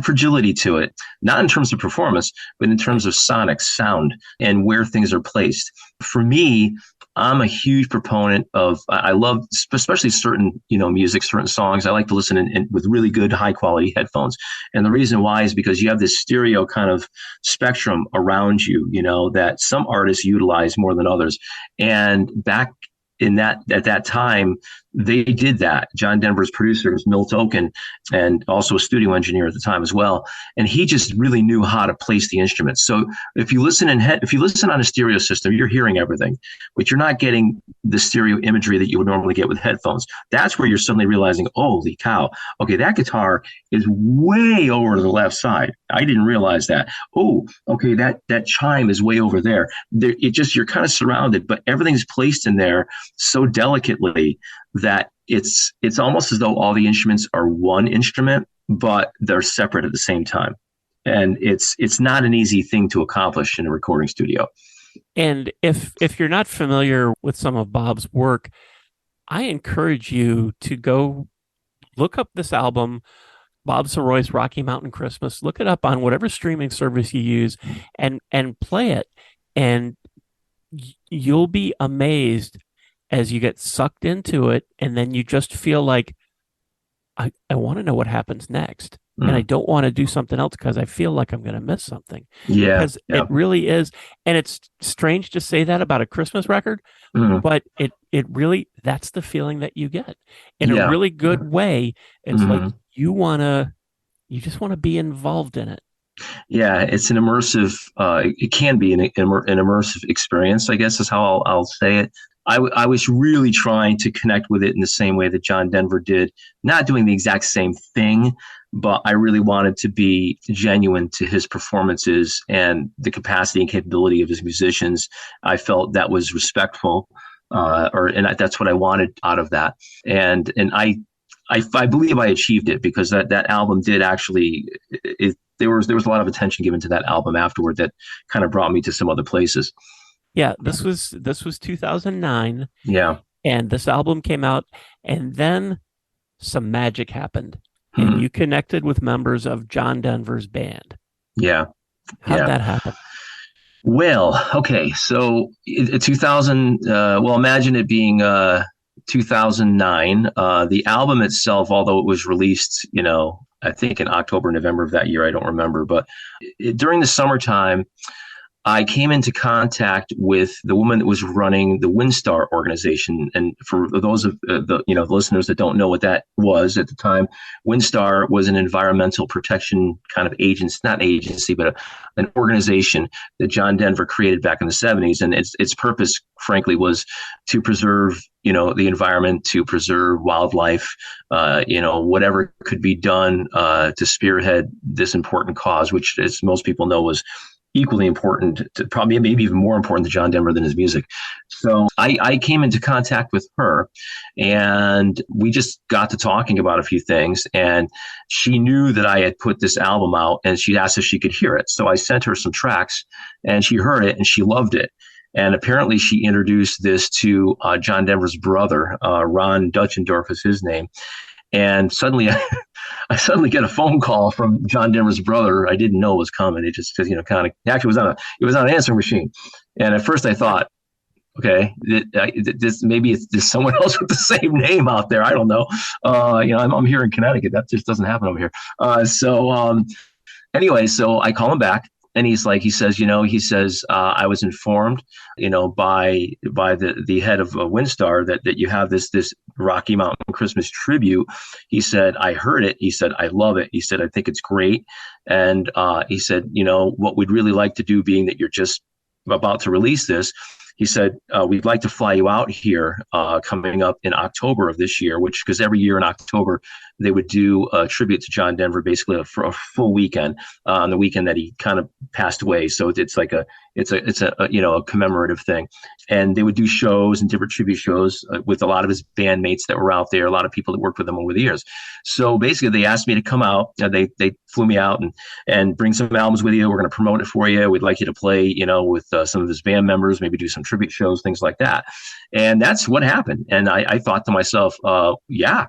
Speaker 2: fragility to it, not in terms of performance, but in terms of sonic sound and where things are placed. For me, I'm a huge proponent of, I love, especially certain, music, certain songs. I like to listen in with really good, high quality headphones. And the reason why is because you have this stereo kind of spectrum around you, that some artists utilize more than others. And back at that time, they did that. John Denver's producer was Milt Oken, and also a studio engineer at the time as well. And he just really knew how to place the instruments. So if you listen on a stereo system, you're hearing everything, but you're not getting the stereo imagery that you would normally get with headphones. That's where you're suddenly realizing, holy cow, okay, that guitar is way over to the left side. I didn't realize that. Oh, okay, that chime is way over there. You're kind of surrounded, but everything's placed in there so delicately that it's almost as though all the instruments are one instrument, but they're separate at the same time. And it's not an easy thing to accomplish in a recording studio.
Speaker 1: And if you're not familiar with some of Bob's work, I encourage you to go look up this album, Bob Sirois' Rocky Mountain Christmas. Look it up on whatever streaming service you use, and play it, and you'll be amazed as you get sucked into it, and then you just feel like, I want to know what happens next. And I don't want to do something else because I feel like I'm going to miss something.
Speaker 2: Yeah.
Speaker 1: Because it really is. And it's strange to say that about a Christmas record, but it really, that's the feeling that you get in a really good way. It's like you just want to be involved in it.
Speaker 2: Yeah, it's an immersive, it can be an immersive experience, I guess is how I'll say it. I was really trying to connect with it in the same way that John Denver did, not doing the exact same thing, but I really wanted to be genuine to his performances and the capacity and capability of his musicians. I felt that was respectful, and that's what I wanted out of that. And I believe I achieved it, because that album did actually, there was a lot of attention given to that album afterward that kind of brought me to some other places.
Speaker 1: Yeah, this was 2009.
Speaker 2: Yeah.
Speaker 1: And this album came out, and then some magic happened. And you connected with members of John Denver's band.
Speaker 2: Yeah.
Speaker 1: How'd that happen?
Speaker 2: Well, okay. So 2000, well, imagine it being 2009. The album itself, although it was released, I think in October, November of that year, I don't remember, but during the summertime, I came into contact with the woman that was running the WinStar organization. And for those of the listeners that don't know what that was at the time, WinStar was an environmental protection kind of agency, not agency, but an organization that John Denver created back in the 70s. And its purpose, frankly, was to preserve, the environment, to preserve wildlife, whatever could be done to spearhead this important cause, which, as most people know, was equally important, to probably maybe even more important to John Denver than his music. So I came into contact with her, and we just got to talking about a few things, and she knew that I had put this album out, and she asked if she could hear it. So I sent her some tracks, and she heard it and she loved it. And apparently she introduced this to John Denver's brother, Ron Dutchendorf is his name. And suddenly I suddenly get a phone call from John Denver's brother. I didn't know it was coming. It just, kind of, actually it was on an answering machine. And at first I thought, okay, this maybe there's someone else with the same name out there. I don't know. I'm here in Connecticut. That just doesn't happen over here. Anyway, so I call him back. And he says, I was informed, by the head of Windstar that you have this Rocky Mountain Christmas tribute. He said, I heard it. He said, I love it. He said, I think it's great. And he said, what we'd really like to do, being that you're just about to release this, he said, we'd like to fly you out here coming up in October of this year, because every year in October, they would do a tribute to John Denver, basically for a full weekend, on the weekend that he kind of passed away. So it's like a commemorative thing. And they would do shows and different tribute shows with a lot of his bandmates that were out there, a lot of people that worked with him over the years. So basically they asked me to come out. They flew me out and bring some albums with you. We're going to promote it for you. We'd like you to play, with some of his band members, maybe do some tribute shows, things like that. And that's what happened. And I thought to myself, yeah,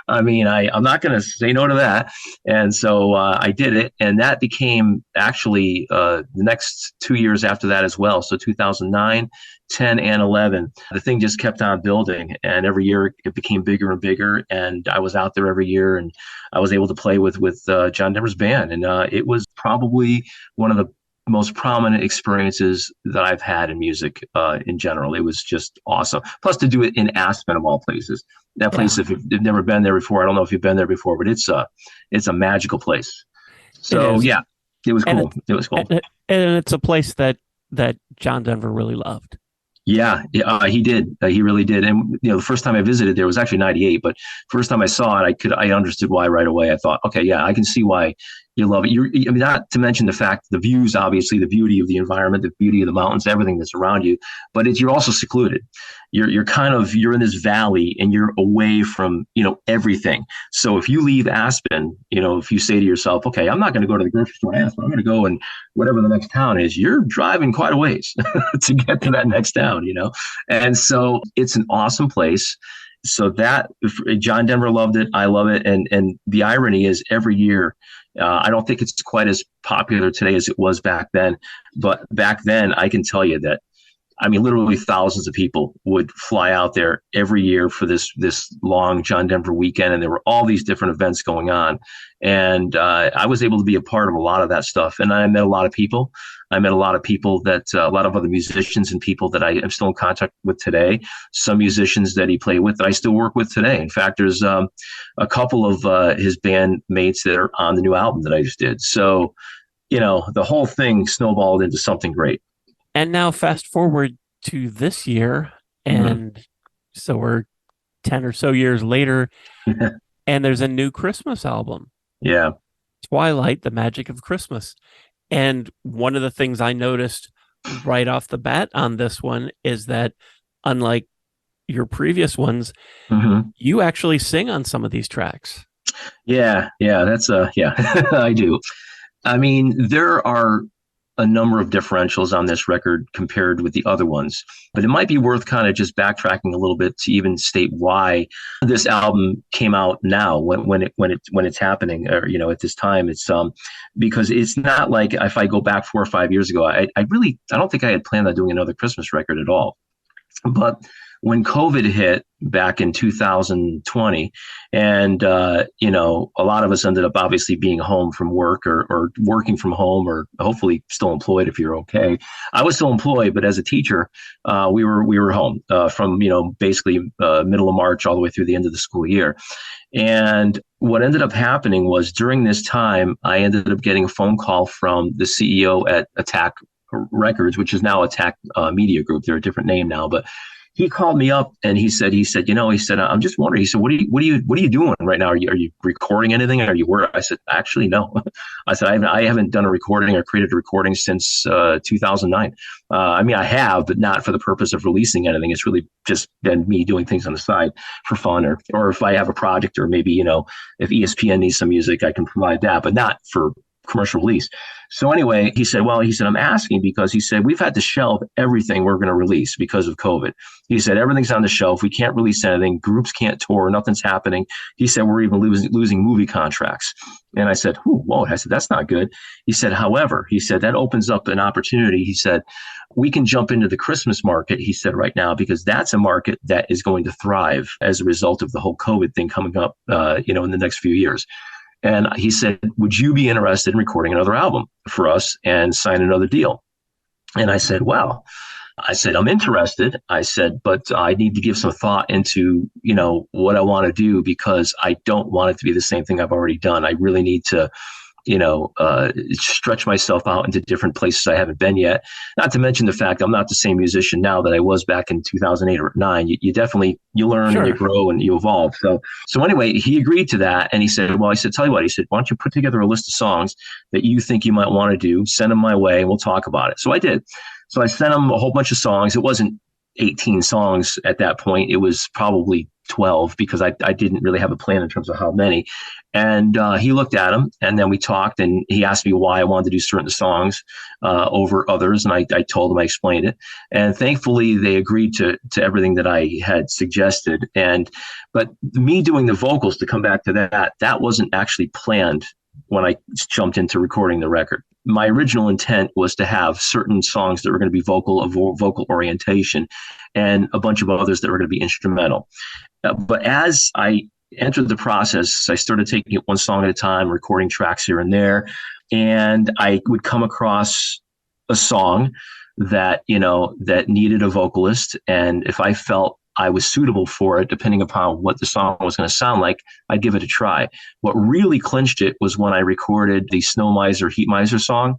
Speaker 2: I mean, I'm not going to say no to that. And so I did it. And that became actually the next 2 years after that as well. So 2009, 10, and 11, the thing just kept on building. And every year it became bigger and bigger. And I was out there every year, and I was able to play with John Denver's band. And it was probably one of the most prominent experiences that I've had in music in general. It was just awesome. Plus, to do it in Aspen of all places. That place,
Speaker 1: Yeah,
Speaker 2: if you've never been there before, I don't know if you've been there before, but it's a magical place.
Speaker 1: it
Speaker 2: So
Speaker 1: is.
Speaker 2: yeah, it was
Speaker 1: And
Speaker 2: cool. It was cool.
Speaker 1: and it's a place that John Denver really loved.
Speaker 2: Yeah, he did. He really did. And the first time I visited there was actually '98, but first time I saw it, I understood why right away. I thought, okay, yeah, I can see why you love it. I mean, not to mention the fact, the views, obviously, the beauty of the environment, the beauty of the mountains, everything that's around you. But you're also secluded. You're in this valley and you're away from everything. So if you leave Aspen, if you say to yourself, okay, I'm not going to go to the grocery store in Aspen, I'm going to go and whatever the next town is, you're driving quite a ways to get to that next town. And so it's an awesome place. So that John Denver loved it. I love it. And the irony is every year, I don't think it's quite as popular today as it was back then. But back then, I can tell you that, I mean, literally thousands of people would fly out there every year for this long John Denver weekend, and there were all these different events going on. And I was able to be a part of a lot of that stuff. And I met a lot of people. I met a lot of people a lot of other musicians and people that I am still in contact with today. Some musicians that he played with that I still work with today. In fact, there's a couple of his bandmates that are on the new album that I just did. So, the whole thing snowballed into something great.
Speaker 1: And now fast forward to this year, and so we're 10 or so years later, and there's a new Christmas album.
Speaker 2: Yeah.
Speaker 1: Twilight, The Magic of Christmas. And one of the things I noticed right off the bat on this one is that, unlike your previous ones, you actually sing on some of these tracks.
Speaker 2: Yeah, that's yeah, I do. I mean, there are a number of differentials on this record compared with the other ones, but it might be worth kind of just backtracking a little bit to even state why this album came out now when it's happening, or at this time. It's because it's not like if I go back 4 or 5 years ago, I don't think I had planned on doing another Christmas record at all. But when COVID hit back in 2020, and a lot of us ended up obviously being home from work or working from home, or hopefully still employed if you're okay. I was still employed, but as a teacher, we were home from basically middle of March all the way through the end of the school year. And what ended up happening was, during this time, I ended up getting a phone call from the CEO at Attack Records, which is now Attack Media Group. They're a different name now, but he called me up and he said, I'm just wondering. He said, what are you doing right now? Are you recording anything? Are you working? I said, actually, no. I said, I haven't done a recording or created a recording since 2009. I mean, I have, but not for the purpose of releasing anything. It's really just been me doing things on the side for fun, or if I have a project, or maybe, if ESPN needs some music, I can provide that, but not for commercial release. So anyway, he said, I'm asking because, he said, we've had to shelve everything we're going to release because of COVID. He said, everything's on the shelf. We can't release anything. Groups can't tour. Nothing's happening. He said, we're even losing movie contracts. And I said, whoa. I said, that's not good. He said, however, that opens up an opportunity. He said, we can jump into the Christmas market, he said, right now, because that's a market that is going to thrive as a result of the whole COVID thing coming up, in the next few years. And he said, would you be interested in recording another album for us and sign another deal? And I said, I'm interested. I said, but I need to give some thought into, what I want to do, because I don't want it to be the same thing I've already done. I really need to, stretch myself out into different places I haven't been yet. Not to mention the fact I'm not the same musician now that I was back in 2008 or 9. You definitely, you learn, sure, and you grow and you evolve. So anyway, he agreed to that. And he said, tell you what, he said, why don't you put together a list of songs that you think you might want to do, send them my way, and we'll talk about it. So I did. So I sent him a whole bunch of songs. It wasn't 18 songs at that point. It was probably 12, because I didn't really have a plan in terms of how many. And he looked at them, and then we talked, and he asked me why I wanted to do certain songs over others. And I told him, I explained it. And thankfully, they agreed to everything that I had suggested. But me doing the vocals, to come back to that wasn't actually planned when I jumped into recording the record. My original intent was to have certain songs that were going to be vocal orientation, and a bunch of others that were going to be instrumental. But as I entered the process, I started taking it one song at a time, recording tracks here and there. And I would come across a song that, that needed a vocalist. And if I felt I was suitable for it, depending upon what the song was going to sound like, I'd give it a try. What really clinched it was when I recorded the Snow Miser, Heat Miser song.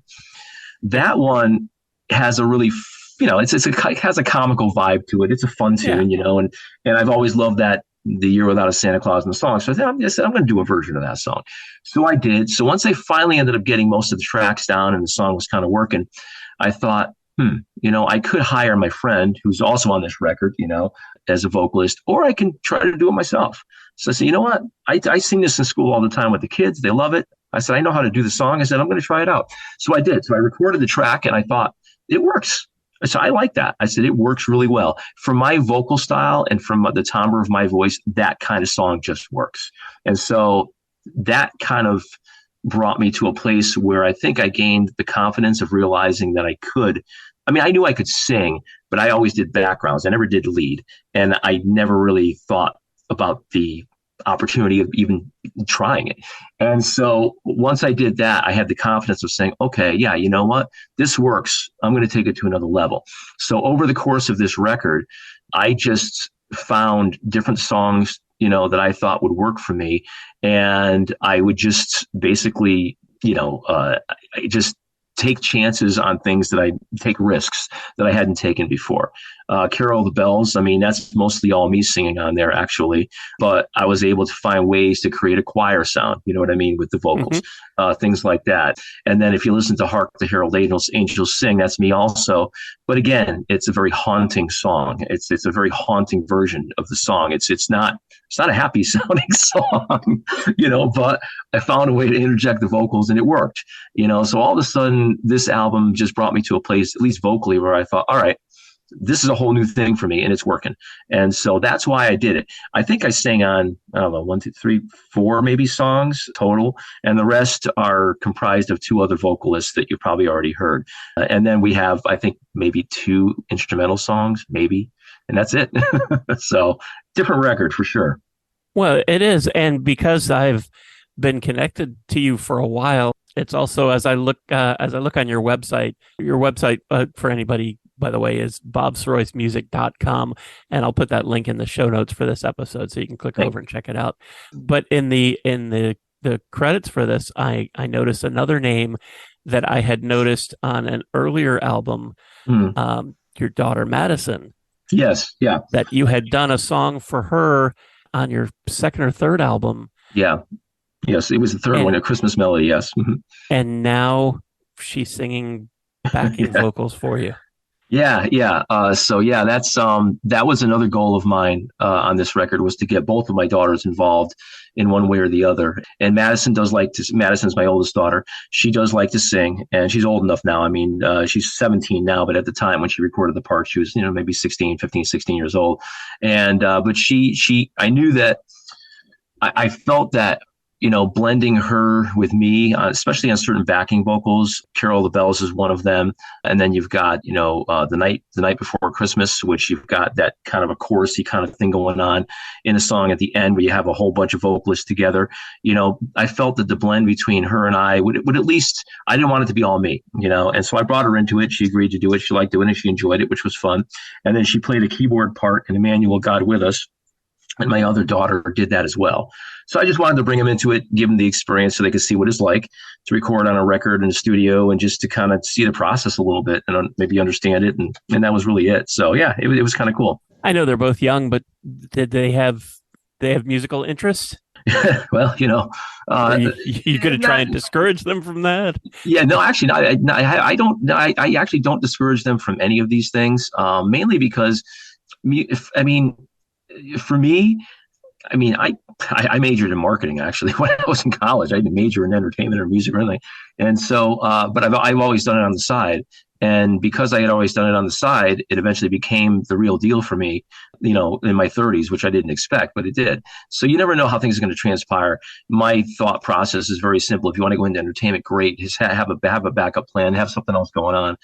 Speaker 2: That one has a really, it has a comical vibe to it. It's a fun tune, and I've always loved that, The Year Without a Santa Claus in the song. So I said, I'm going to do a version of that song. So I did. So once I finally ended up getting most of the tracks down and the song was kind of working, I thought, I could hire my friend who's also on this record, as a vocalist, or I can try to do it myself. So I said, you know what? I sing this in school all the time with the kids. They love it. I said, I know how to do the song. I said, I'm going to try it out. So I did. So I recorded the track and I thought, it works. So I like that. I said, it works really well. For my vocal style and from the timbre of my voice, that kind of song just works. And so that kind of brought me to a place where I think I gained the confidence of realizing that I could. I mean, I knew I could sing, but I always did backgrounds. I never did lead. And I never really thought about the opportunity of even trying it. And so once I did that, I had the confidence of saying, okay, yeah, you know what? This works. I'm going to take it to another level. So over the course of this record, I just found different songs, that I thought would work for me. And I would just basically, I just take chances on things that I take risks that I hadn't taken before. Carol of the Bells, I mean, that's mostly all me singing on there, actually. But I was able to find ways to create a choir sound, you know what I mean, with the vocals, things like that. And then if you listen to Hark the Herald Angels Sing, that's me also. But again, it's a very haunting song. It's a very haunting version of the song. It's not a happy sounding song, but I found a way to interject the vocals and it worked, so all of a sudden this album just brought me to a place, at least vocally, where I thought, all right, this is a whole new thing for me and it's working. And so that's why I did it. I think I sang on, I don't know, 1, 2, 3, 4 maybe songs total. And the rest are comprised of 2 other vocalists that you probably already heard. And then we have, I think, maybe 2 instrumental songs, maybe. And that's it. So different record for sure.
Speaker 1: Well, it is. And because I've been connected to you for a while, it's also, as I look on your website for anybody, by the way, is bobsiroismusic.com. And I'll put that link in the show notes for this episode so you can click over and check it out. But in the credits for this, I noticed another name that I had noticed on an earlier album, your daughter Madison.
Speaker 2: Yes, yeah.
Speaker 1: That you had done a song for her on your second or third album.
Speaker 2: Yeah. Yes, it was the third one, A Christmas Melody, yes.
Speaker 1: And now she's singing backing vocals for you.
Speaker 2: Yeah. So yeah, that's that was another goal of mine on this record, was to get both of my daughters involved in one way or the other. And Madison's my oldest daughter. She does like to sing, and she's old enough now. I mean, she's 17 now, but at the time when she recorded the part, she was, maybe 16 years old. And but I knew that I felt that, blending her with me, especially on certain backing vocals. Carol of the Bells is one of them. And then you've got, the night before Christmas, which you've got that kind of a chorusy kind of thing going on in a song at the end where you have a whole bunch of vocalists together. I felt that the blend between her and I would at least, I didn't want it to be all me, and so I brought her into it. She agreed to do it. She liked doing it. She enjoyed it, which was fun. And then she played a keyboard part in Emmanuel, God With Us. And my other daughter did that as well. So I just wanted to bring them into it, give them the experience so they could see what it's like to record on a record in a studio, and just to kind of see the process a little bit and maybe understand it. And that was really it. So yeah, it was kind of cool.
Speaker 1: I know they're both young, but did they have musical interests?
Speaker 2: Well,
Speaker 1: you going to try and discourage them from that?
Speaker 2: Yeah, no, actually, I don't. No, I actually don't discourage them from any of these things, mainly because, for me, I majored in marketing, actually, when I was in college. I didn't major in entertainment or music or anything. And so, but I've always done it on the side. And because I had always done it on the side, it eventually became the real deal for me, in my 30s, which I didn't expect, but it did. So you never know how things are going to transpire. My thought process is very simple. If you want to go into entertainment, great. Just have a backup plan, have something else going on,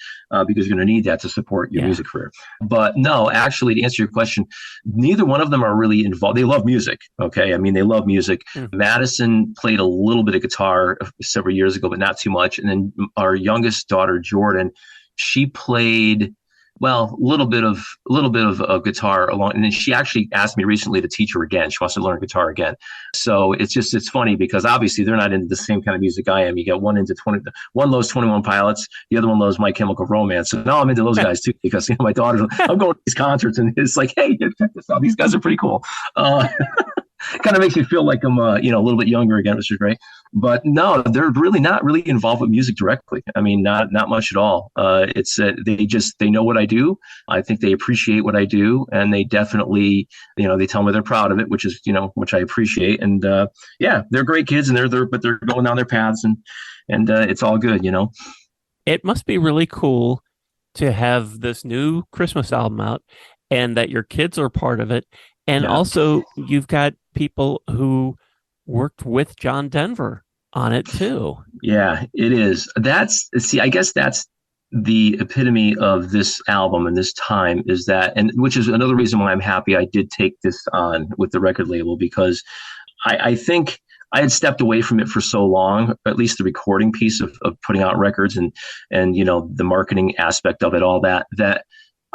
Speaker 2: because you're going to need that to support your music career. But no, actually, to answer your question, neither one of them are really involved. They love music. Okay. I mean, they love music. Madison played a little bit of guitar several years ago, but not too much. And then our youngest daughter, Jordan, she played, well, a little bit of guitar along, and then she actually asked me recently to teach her again. She wants to learn guitar again. So it's funny because obviously they're not into the same kind of music I am. You get one loves 21 Pilots, the other one loves My Chemical Romance. So now I'm into those guys too because my daughter's, I'm going to these concerts and it's like, hey, check this out. These guys are pretty cool. Kind of makes me feel like I'm a little bit younger again, which is great. But no, they're really not really involved with music directly. I mean, not much at all. It's they know what I do. I think they appreciate what I do, and they definitely, they tell me they're proud of it, which I appreciate. And yeah, they're great kids, and but they're going down their paths, and it's all good.
Speaker 1: It must be really cool to have this new Christmas album out and that your kids are part of it. And also you've got people who worked with John Denver on it too.
Speaker 2: Yeah, it is. I guess that's the epitome of this album and this time is that, and which is another reason why I'm happy I did take this on with the record label, because I think I had stepped away from it for so long, at least the recording piece of putting out records and the marketing aspect of it, all that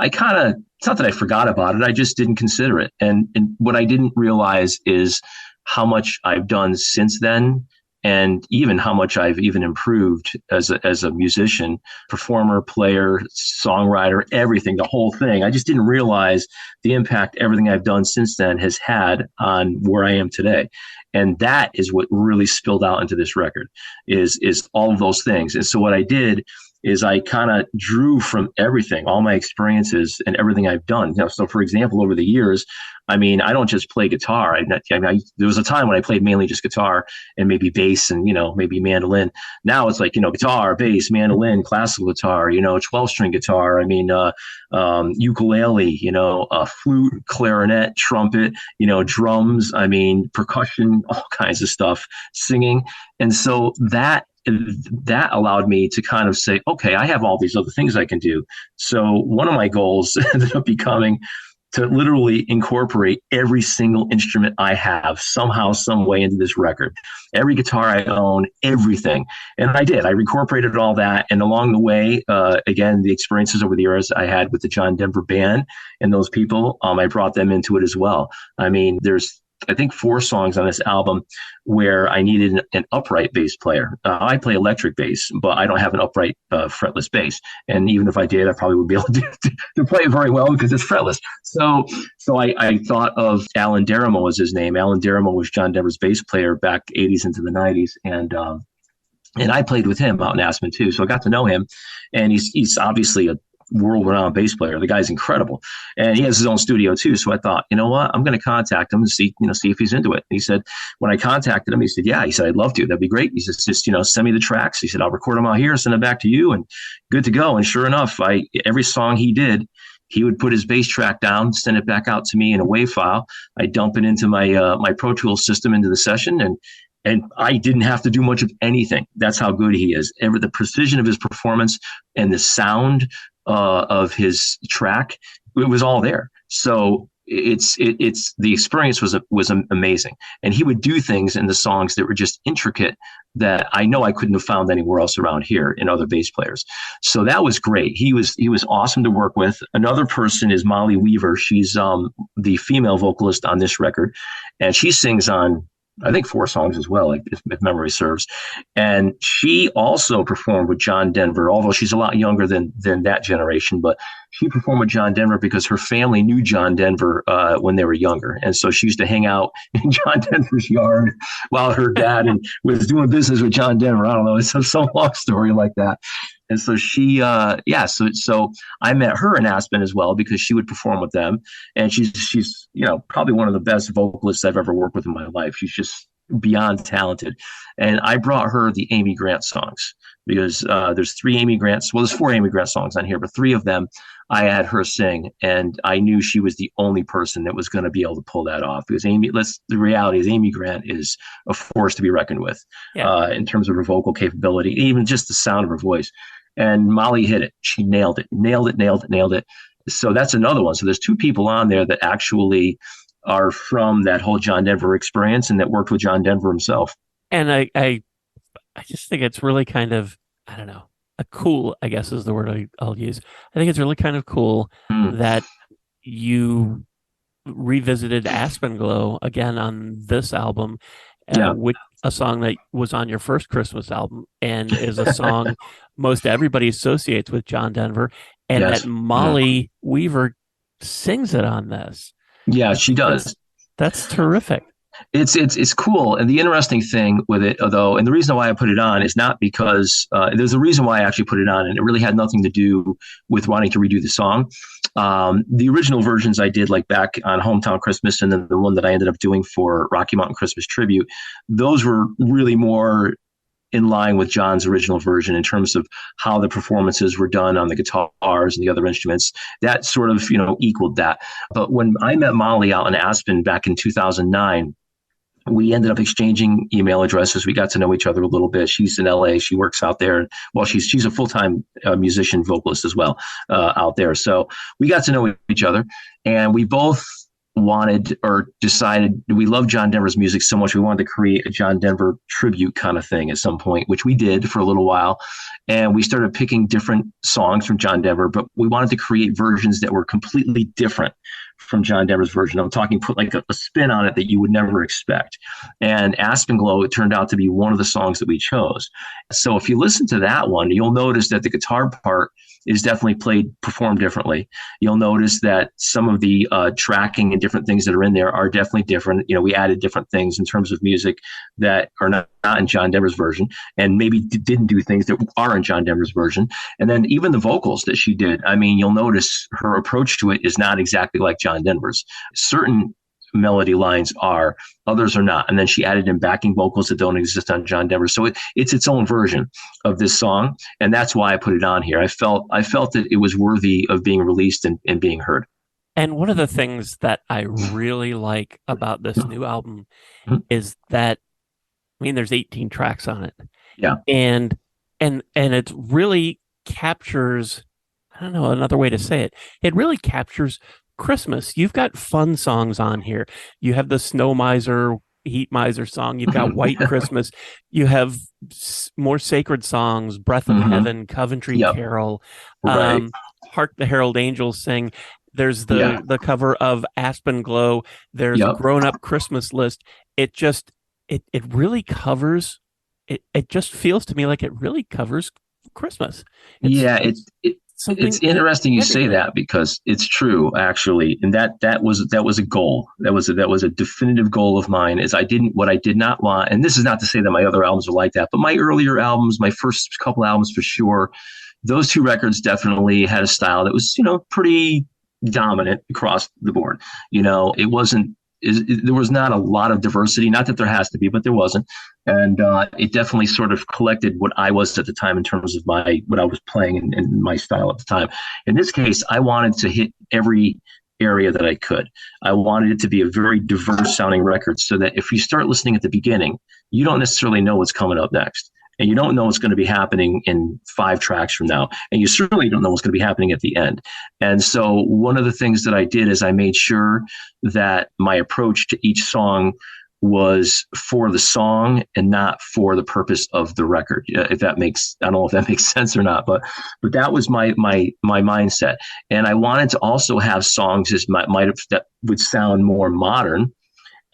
Speaker 2: I kind of, it's not that I forgot about it. I just didn't consider it. And what I didn't realize is how much I've done since then, and even how much I've even improved as a musician, performer, player, songwriter, everything, the whole thing. I just didn't realize the impact everything I've done since then has had on where I am today. And that is what really spilled out into this record is all of those things. And so what I did is I kind of drew from everything, all my experiences and everything I've done. So for example, over the years, I mean, I don't just play guitar. There was a time when I played mainly just guitar and maybe bass and, maybe mandolin. Now it's like, guitar, bass, mandolin, classical guitar, 12-string guitar. I mean, ukulele, flute, clarinet, trumpet, drums, I mean, percussion, all kinds of stuff, singing. And so that allowed me to kind of say, okay, I have all these other things I can do. So one of my goals ended up becoming to literally incorporate every single instrument I have somehow, some way into this record. Every guitar I own, everything. And I did. I incorporated all that. And along the way, again, the experiences over the years I had with the John Denver band and those people, I brought them into it as well. I mean, there's, I think, 4 songs on this album where I needed an upright bass player. I play electric bass, but I don't have an upright fretless bass. And even if I did, I probably would be able to play it very well because it's fretless. So I thought of Alan Deramo was his name. Alan Deramo was John Denver's bass player back 80s into the 90s. And I played with him out in Aspen too. So I got to know him, and he's obviously a world-renowned bass player. The guy's incredible, and he has his own studio too. So I thought, you know what, I'm going to contact him and see if he's into it. And he said, when I contacted him, he said, yeah. He said, I'd love to. That'd be great. He said, just send me the tracks. He said, I'll record them out here, send them back to you, and good to go. And sure enough, every song he did, he would put his bass track down, send it back out to me in a WAV file. I dump it into my Pro Tools system into the session, and I didn't have to do much of anything. That's how good he is. The precision of his performance and the sound of his track, it was all there. So it's the experience was amazing. And he would do things in the songs that were just intricate that I know I couldn't have found anywhere else around here in other bass players. So that was great. He was awesome to work with. Another person is Molly Weaver. She's the female vocalist on this record, and she sings on, I think, 4 songs as well, if memory serves. And she also performed with John Denver, although she's a lot younger than that generation. But she performed with John Denver because her family knew John Denver when they were younger. And so she used to hang out in John Denver's yard while her dad was doing business with John Denver. I don't know. It's some long story like that. And so she, so I met her in Aspen as well because she would perform with them. And she's probably one of the best vocalists I've ever worked with in my life. She's just beyond talented. And I brought her the Amy Grant songs because there's 3 Amy Grants. Well, there's 4 Amy Grant songs on here, but 3 of them I had her sing. And I knew she was the only person that was going to be able to pull that off because the reality is Amy Grant is a force to be reckoned with in terms of her vocal capability, even just the sound of her voice. And Molly hit it. She nailed it. So that's another one. So there's 2 people on there that actually are from that whole John Denver experience and that worked with John Denver himself.
Speaker 1: And I just think it's really kind of, I don't know, cool, I guess is the word I'll use. I think it's really kind of cool
Speaker 2: Mm,
Speaker 1: that you revisited Aspen Glow again on this album,
Speaker 2: yeah.
Speaker 1: with a song that was on your first Christmas album and is a song most everybody associates with John Denver, and that
Speaker 2: Yes. Mm.
Speaker 1: Molly Weaver sings it on this.
Speaker 2: Yeah,
Speaker 1: I
Speaker 2: she
Speaker 1: think
Speaker 2: does.
Speaker 1: that's terrific.
Speaker 2: It's cool, and the interesting thing with it, though, and the reason why I put it on is not because there's a reason why I actually put it on, and it really had nothing to do with wanting to redo the song. The original versions I did, like back on Hometown Christmas, and then the one that I ended up doing for Rocky Mountain Christmas Tribute, those were really more in line with John's original version in terms of how the performances were done on the guitars and the other instruments. That sort of, equaled that. But when I met Molly out in Aspen back in 2009, we ended up exchanging email addresses. We got to know each other a little bit. She's in LA. She works out there. Well, she's a full-time musician, vocalist as well, out there. So we got to know each other, and we both wanted or decided we love John Denver's music so much we wanted to create a John Denver tribute kind of thing at some point, which we did for a little while. And we started picking different songs from John Denver, but we wanted to create versions that were completely different from John Denver's version. I'm talking put like a spin on it that you would never expect. And Aspen Glow, it turned out to be one of the songs that we chose. So if you listen to that one, you'll notice that the guitar part is definitely performed differently. You'll notice that some of the tracking and different things that are in there are definitely different. We added different things in terms of music that are not in John Denver's version, and maybe didn't do things that are in John Denver's version. And then even the vocals that she did, I mean, you'll notice her approach to it is not exactly like John Denver's. Certain melody lines are, others are not. And then she added in backing vocals that don't exist on John Denver. So it's its own version of this song. And that's why I put it on here. I felt that it was worthy of being released and being heard.
Speaker 1: And one of the things that I really like about this new album is that, I mean, there's 18 tracks on it.
Speaker 2: Yeah.
Speaker 1: And it really captures, I don't know another way to say it. It really captures Christmas. You've got fun songs on here. You have the Snow Miser, Heat Miser song. You've got White Christmas. You have more sacred songs, Breath of Heaven, Coventry Carol,
Speaker 2: Right.
Speaker 1: Hark the Herald Angels Sing. There's the cover of Aspen Glow. There's Grown Up Christmas List. It just, it really covers, it just feels to me like it really covers Christmas.
Speaker 2: It's interesting you say that, because it's true, actually, and that was a goal. That was a definitive goal of mine. Is what I did not want, and this is not to say that my other albums were like that, but my earlier albums, my first couple albums for sure, those two records definitely had a style that was pretty dominant across the board. It wasn't. There was not a lot of diversity. Not that there has to be, but there wasn't. And it definitely sort of collected what I was at the time in terms of what I was playing and my style at the time. In this case, I wanted to hit every area that I could. I wanted it to be a very diverse sounding record, so that if you start listening at the beginning, you don't necessarily know what's coming up next. And you don't know what's going to be happening in 5 tracks from now. And you certainly don't know what's going to be happening at the end. And so one of the things that I did is I made sure that my approach to each song was for the song and not for the purpose of the record. I don't know if that makes sense or not, but that was my mindset. And I wanted to also have songs that would sound more modern,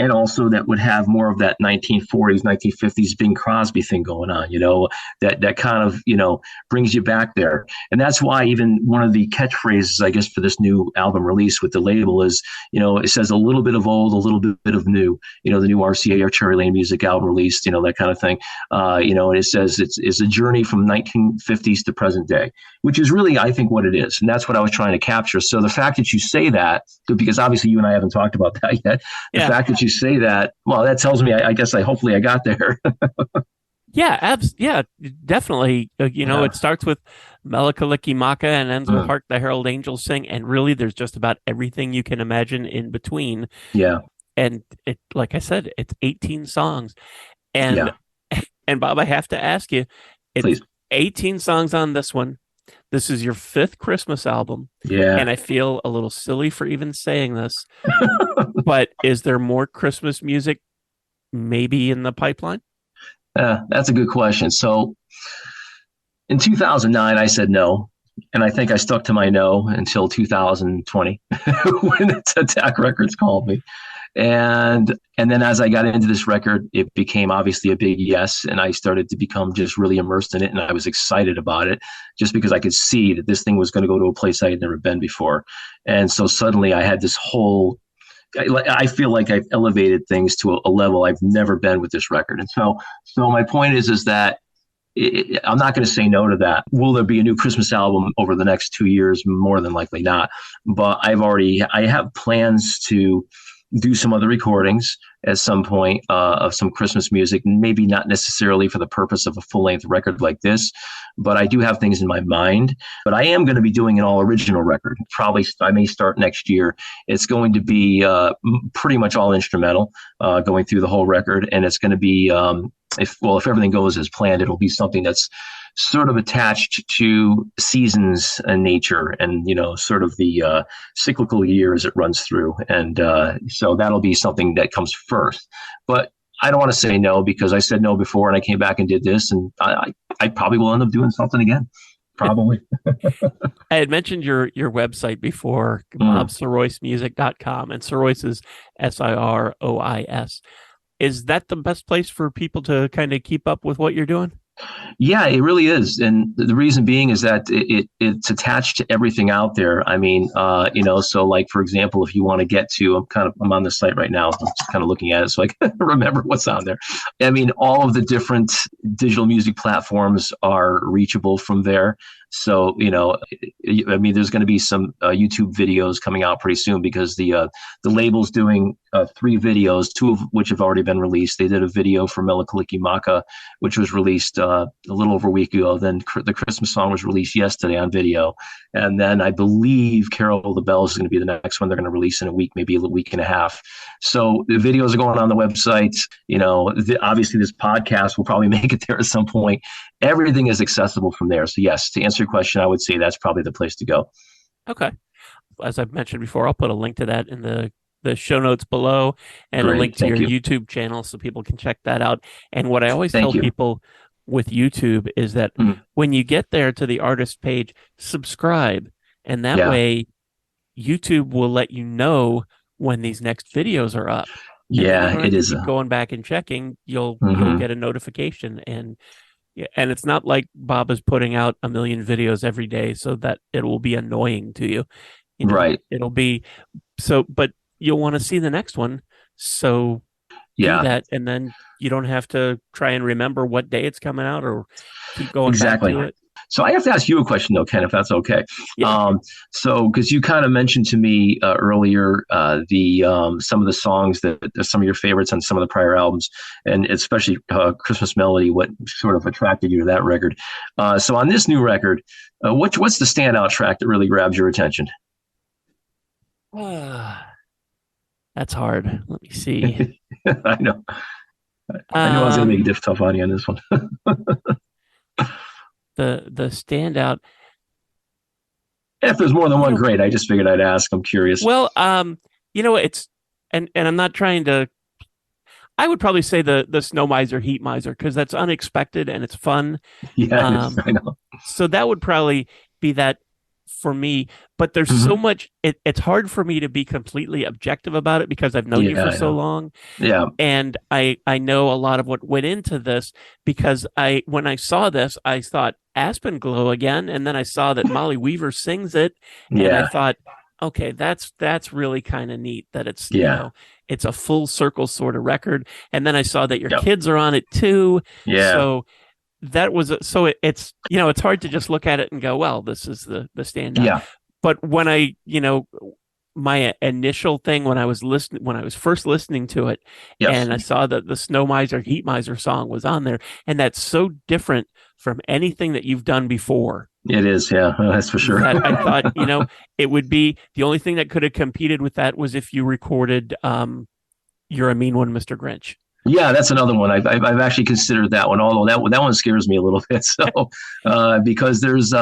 Speaker 2: and also that would have more of that 1940s, 1950s Bing Crosby thing going on, that kind of, brings you back there. And that's why even one of the catchphrases, I guess, for this new album release with the label is, it says a little bit of old, a little bit of new, the new RCA or Cherry Lane Music album released, that kind of thing. And it says it's a journey from 1950s to present day, which is really, I think, what it is. And that's what I was trying to capture. So the fact that you say that, because obviously you and I haven't talked about that yet, the fact that you say that, well, that tells me, I guess, hopefully I got there.
Speaker 1: Yeah, definitely. It starts with Melikaliki Maka and ends with Hark the Herald Angels Sing, and really there's just about everything you can imagine in between.
Speaker 2: Yeah.
Speaker 1: And it, like I said, it's 18 songs. And and Bob, I have to ask you, it's
Speaker 2: Please.
Speaker 1: 18 songs on this one. This is your 5th Christmas album.
Speaker 2: Yeah.
Speaker 1: And I feel a little silly for even saying this, but is there more Christmas music maybe in the pipeline?
Speaker 2: That's a good question. So In 2009, I said no. And I think I stuck to my no until 2020 when Attack Records called me. And then as I got into this record, it became obviously a big yes. And I started to become just really immersed in it. And I was excited about it just because I could see that this thing was going to go to a place I had never been before. And so suddenly I had this whole, I feel like I've elevated things to a level I've never been with this record. And so my point is that I'm not going to say no to that. Will there be a new Christmas album over the next 2 years? More than likely not. But I have plans to do some other recordings at some point of some Christmas music, maybe not necessarily for the purpose of a full-length record like this, but I do have things in my mind. But I am going to be doing an all-original record. Probably I may start next year. It's going to be pretty much all instrumental, going through the whole record, and it's going to be if everything goes as planned, it'll be something that's sort of attached to seasons and nature and, sort of the cyclical years it runs through. And so that'll be something that comes first. But I don't want to say no because I said no before and I came back and did this. And I probably will end up doing something again. Probably.
Speaker 1: I had mentioned your website before, bobsiroismusic.com, and Sirois is Sirois. Is that the best place for people to kind of keep up with what you're doing?
Speaker 2: Yeah, it really is. And the reason being is that it's attached to everything out there. I mean, so like, for example, if you want to get to, I'm on the site right now, I'm just kind of looking at it so I can remember what's on there. I mean, all of the different digital music platforms are reachable from there. So, there's going to be some YouTube videos coming out pretty soon because the label's doing 3 videos, 2 of which have already been released. They did a video for Melakaliki Maka, which was released a little over a week ago. Then the Christmas song was released yesterday on video. And then I believe Carol the Bells is going to be the next one they're going to release in a week, maybe a week and a half. So the videos are going on the website. Obviously this podcast will probably make it there at some point. Everything is accessible from there. So yes, to answer your question, I would say that's probably the place to go.
Speaker 1: Okay. As I've mentioned before, I'll put a link to that in the show notes below and
Speaker 2: Great.
Speaker 1: a link to
Speaker 2: Thank
Speaker 1: your
Speaker 2: you.
Speaker 1: YouTube channel so people can check that out. And what I always tell people with YouTube is that when you get there to the artist page, subscribe. And that way YouTube will let you know when these next videos are up.
Speaker 2: Yeah, it is.
Speaker 1: Going back and checking, you'll get a notification. And it's not like Bob is putting out a million videos every day so that it will be annoying to you.
Speaker 2: Right.
Speaker 1: It'll be so, but you'll want to see the next one. So do that, and then you don't have to try and remember what day it's coming out or keep going back to it.
Speaker 2: So I have to ask you a question though, Ken, if that's okay.
Speaker 1: Yeah.
Speaker 2: So because you kind of mentioned to me earlier some of the songs that some of your favorites on some of the prior albums, and especially Christmas Melody, what sort of attracted you to that record. So on this new record, what's the standout track that really grabs your attention?
Speaker 1: That's hard. Let me see.
Speaker 2: I know. I know I was going to make it tough on you on this one.
Speaker 1: The standout.
Speaker 2: If there's more than one, great. I just figured I'd ask. I'm curious.
Speaker 1: Well, it's and I'm not trying to. I would probably say the Snow Miser, Heat Miser, because that's unexpected and it's fun.
Speaker 2: Yeah, I know.
Speaker 1: So that would probably be that for me. But there's so much. It's hard for me to be completely objective about it because I've known you for so long.
Speaker 2: Yeah, and
Speaker 1: I know a lot of what went into this because when I saw this, I thought Aspen Glow again, and then I saw that Molly Weaver sings it, and I thought, okay, that's really kind of neat that it's it's a full circle sort of record, and then I saw that your kids are on it too.
Speaker 2: Yeah,
Speaker 1: so that was it's it's hard to just look at it and go, well, this is the standout.
Speaker 2: Yeah,
Speaker 1: but when I my initial thing when I was first listening to it, and I saw that the Snow Miser, Heat Miser song was on there, and that's so different from anything that you've done before.
Speaker 2: It is, that's for sure.
Speaker 1: That I thought, it would be the only thing that could have competed with that was if you recorded "You're a Mean One, Mr. Grinch."
Speaker 2: Yeah, that's another one. I've actually considered that one, although that one scares me a little bit. So because there's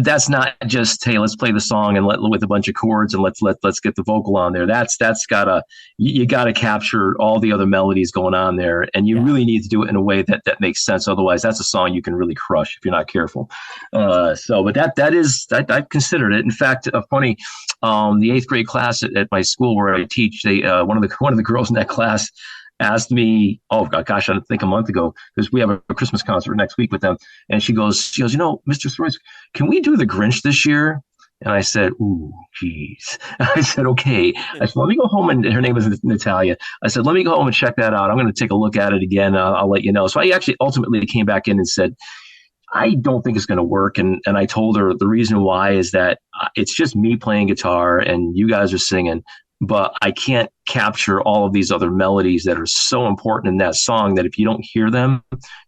Speaker 2: that's not just, hey, let's play the song and let with a bunch of chords and let's get the vocal on there. That's gotta, you gotta capture all the other melodies going on there, and you
Speaker 1: Yeah.
Speaker 2: really need to do it in a way that makes sense. Otherwise, that's a song you can really crush if you're not careful. But I've considered it. In fact, funny, the eighth grade class at my school where I teach, they one of the girls in that class asked me, oh gosh, I think a month ago, because we have a Christmas concert next week with them. And she goes, Mr. Sirois, can we do the Grinch this year? And I said, ooh, geez. I said, okay. I said, let me go home, and her name is Natalia. I said, let me go home and check that out. I'm going to take a look at it again. I'll let you know. So I actually ultimately came back in and said, I don't think it's going to work. And I told her the reason why is that it's just me playing guitar and you guys are singing, but I can't capture all of these other melodies that are so important in that song that if you don't hear them,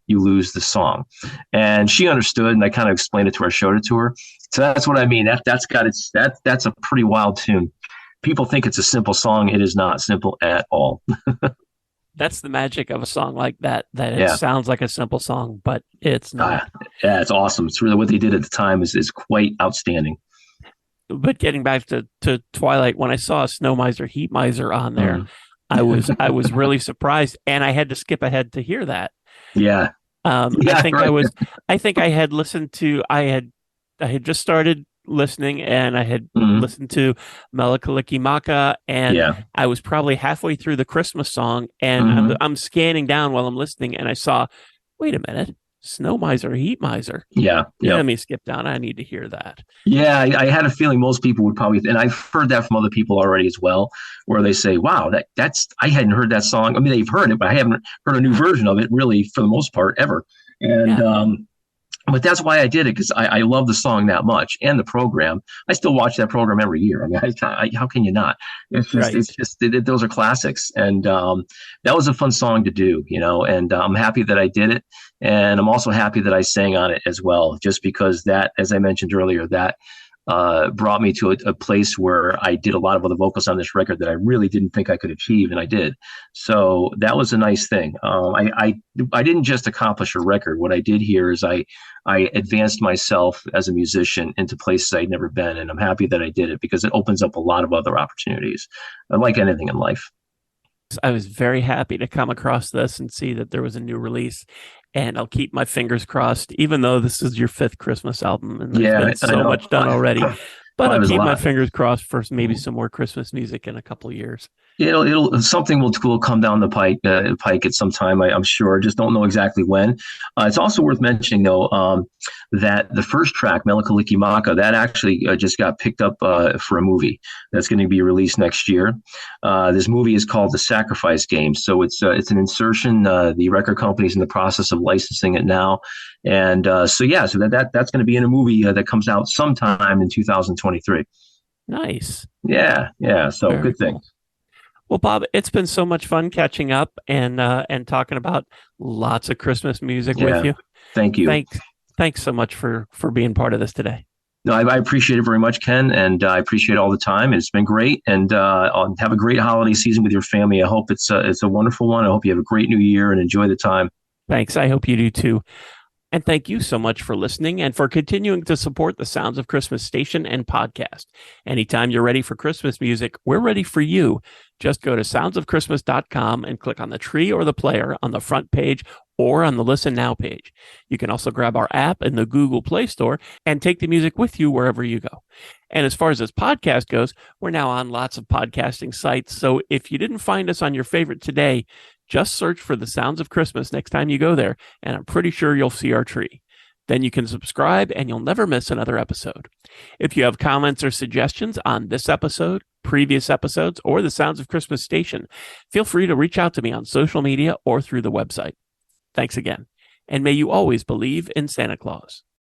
Speaker 2: you lose the song. And she understood, and I kind of explained it to her, showed it to her. So that's what I mean. That's a pretty wild tune. People think it's a simple song. It is not simple at all.
Speaker 1: That's the magic of a song like that it
Speaker 2: Yeah.
Speaker 1: sounds like a simple song, but it's not.
Speaker 2: Yeah, it's awesome. It's really what they did at the time is quite outstanding.
Speaker 1: But getting back to Twilight, when I saw Snow Miser, Heat Miser on there,
Speaker 2: Mm.
Speaker 1: I was really surprised, and I had to skip ahead to hear that.
Speaker 2: Yeah. Yeah,
Speaker 1: I think
Speaker 2: right.
Speaker 1: I think I had listened to, I had just started listening, and I had
Speaker 2: Mhm.
Speaker 1: listened to Melakaliki Maka, and
Speaker 2: Yeah.
Speaker 1: I was probably halfway through the Christmas song, and
Speaker 2: Hmm.
Speaker 1: I'm scanning down while I'm listening, and I saw, wait a minute, Snow Miser, Heat Miser.
Speaker 2: Yeah.
Speaker 1: Let
Speaker 2: Yep.
Speaker 1: me skip down. I need to hear that.
Speaker 2: Yeah, I had a feeling most people would probably, and I've heard that from other people already as well, where they say, "Wow, that's I hadn't heard that song." I mean, they've heard it, but I haven't heard a new version of it really for the most part ever. And
Speaker 1: Yeah,
Speaker 2: but that's why I did it, because I love the song that much and the program. I still watch that program every year. I mean, how can you not?
Speaker 1: right.
Speaker 2: Those are classics, and that was a fun song to do, And I'm happy that I did it, and I'm also happy that I sang on it as well, just because that, as I mentioned earlier, that brought me to a place where I did a lot of other vocals on this record that I really didn't think I could achieve, and I did. So that was a nice thing. I didn't just accomplish a record. What I did here is I advanced myself as a musician into places I'd never been, and I'm happy that I did it because it opens up a lot of other opportunities, like anything in life.
Speaker 1: I was very happy to come across this and see that there was a new release. And I'll keep my fingers crossed, even though this is your fifth Christmas album and there's
Speaker 2: Yeah,
Speaker 1: been
Speaker 2: I
Speaker 1: so
Speaker 2: know.
Speaker 1: much done already. But I'll
Speaker 2: Five is a
Speaker 1: keep my
Speaker 2: lot.
Speaker 1: fingers crossed for maybe some more Christmas music in a couple of years.
Speaker 2: It'll something will come down the pike at some time. I'm sure. Just don't know exactly when. It's also worth mentioning though, that the first track, Melakaliki Maka, that actually just got picked up for a movie that's going to be released next year. This movie is called The Sacrifice Game, so it's an insertion. The record company's in the process of licensing it now, and so that's going to be in a movie that comes out sometime in 2023.
Speaker 1: Nice.
Speaker 2: Yeah, yeah. So
Speaker 1: Very
Speaker 2: good thing.
Speaker 1: cool. Well, Bob, it's been so much fun catching up and talking about lots of Christmas music with
Speaker 2: Yeah.
Speaker 1: you.
Speaker 2: Thank you.
Speaker 1: Thanks so much for being part of this today.
Speaker 2: No, I appreciate it very much, Ken, and I appreciate all the time. It's been great, and have a great holiday season with your family. I hope it's a wonderful one. I hope you have a great new year and enjoy the time.
Speaker 1: Thanks. I hope you do too. And thank you so much for listening and for continuing to support the Sounds of Christmas station and podcast. Anytime you're ready for Christmas music, we're ready for you. Just go to soundsofchristmas.com and click on the tree or the player on the front page or on the Listen Now page. You can also grab our app in the Google Play Store and take the music with you wherever you go. And as far as this podcast goes, we're now on lots of podcasting sites. So if you didn't find us on your favorite today, just search for the Sounds of Christmas next time you go there, and I'm pretty sure you'll see our tree. Then you can subscribe and you'll never miss another episode. If you have comments or suggestions on this episode, previous episodes, or the Sounds of Christmas station, feel free to reach out to me on social media or through the website. Thanks again, and may you always believe in Santa Claus.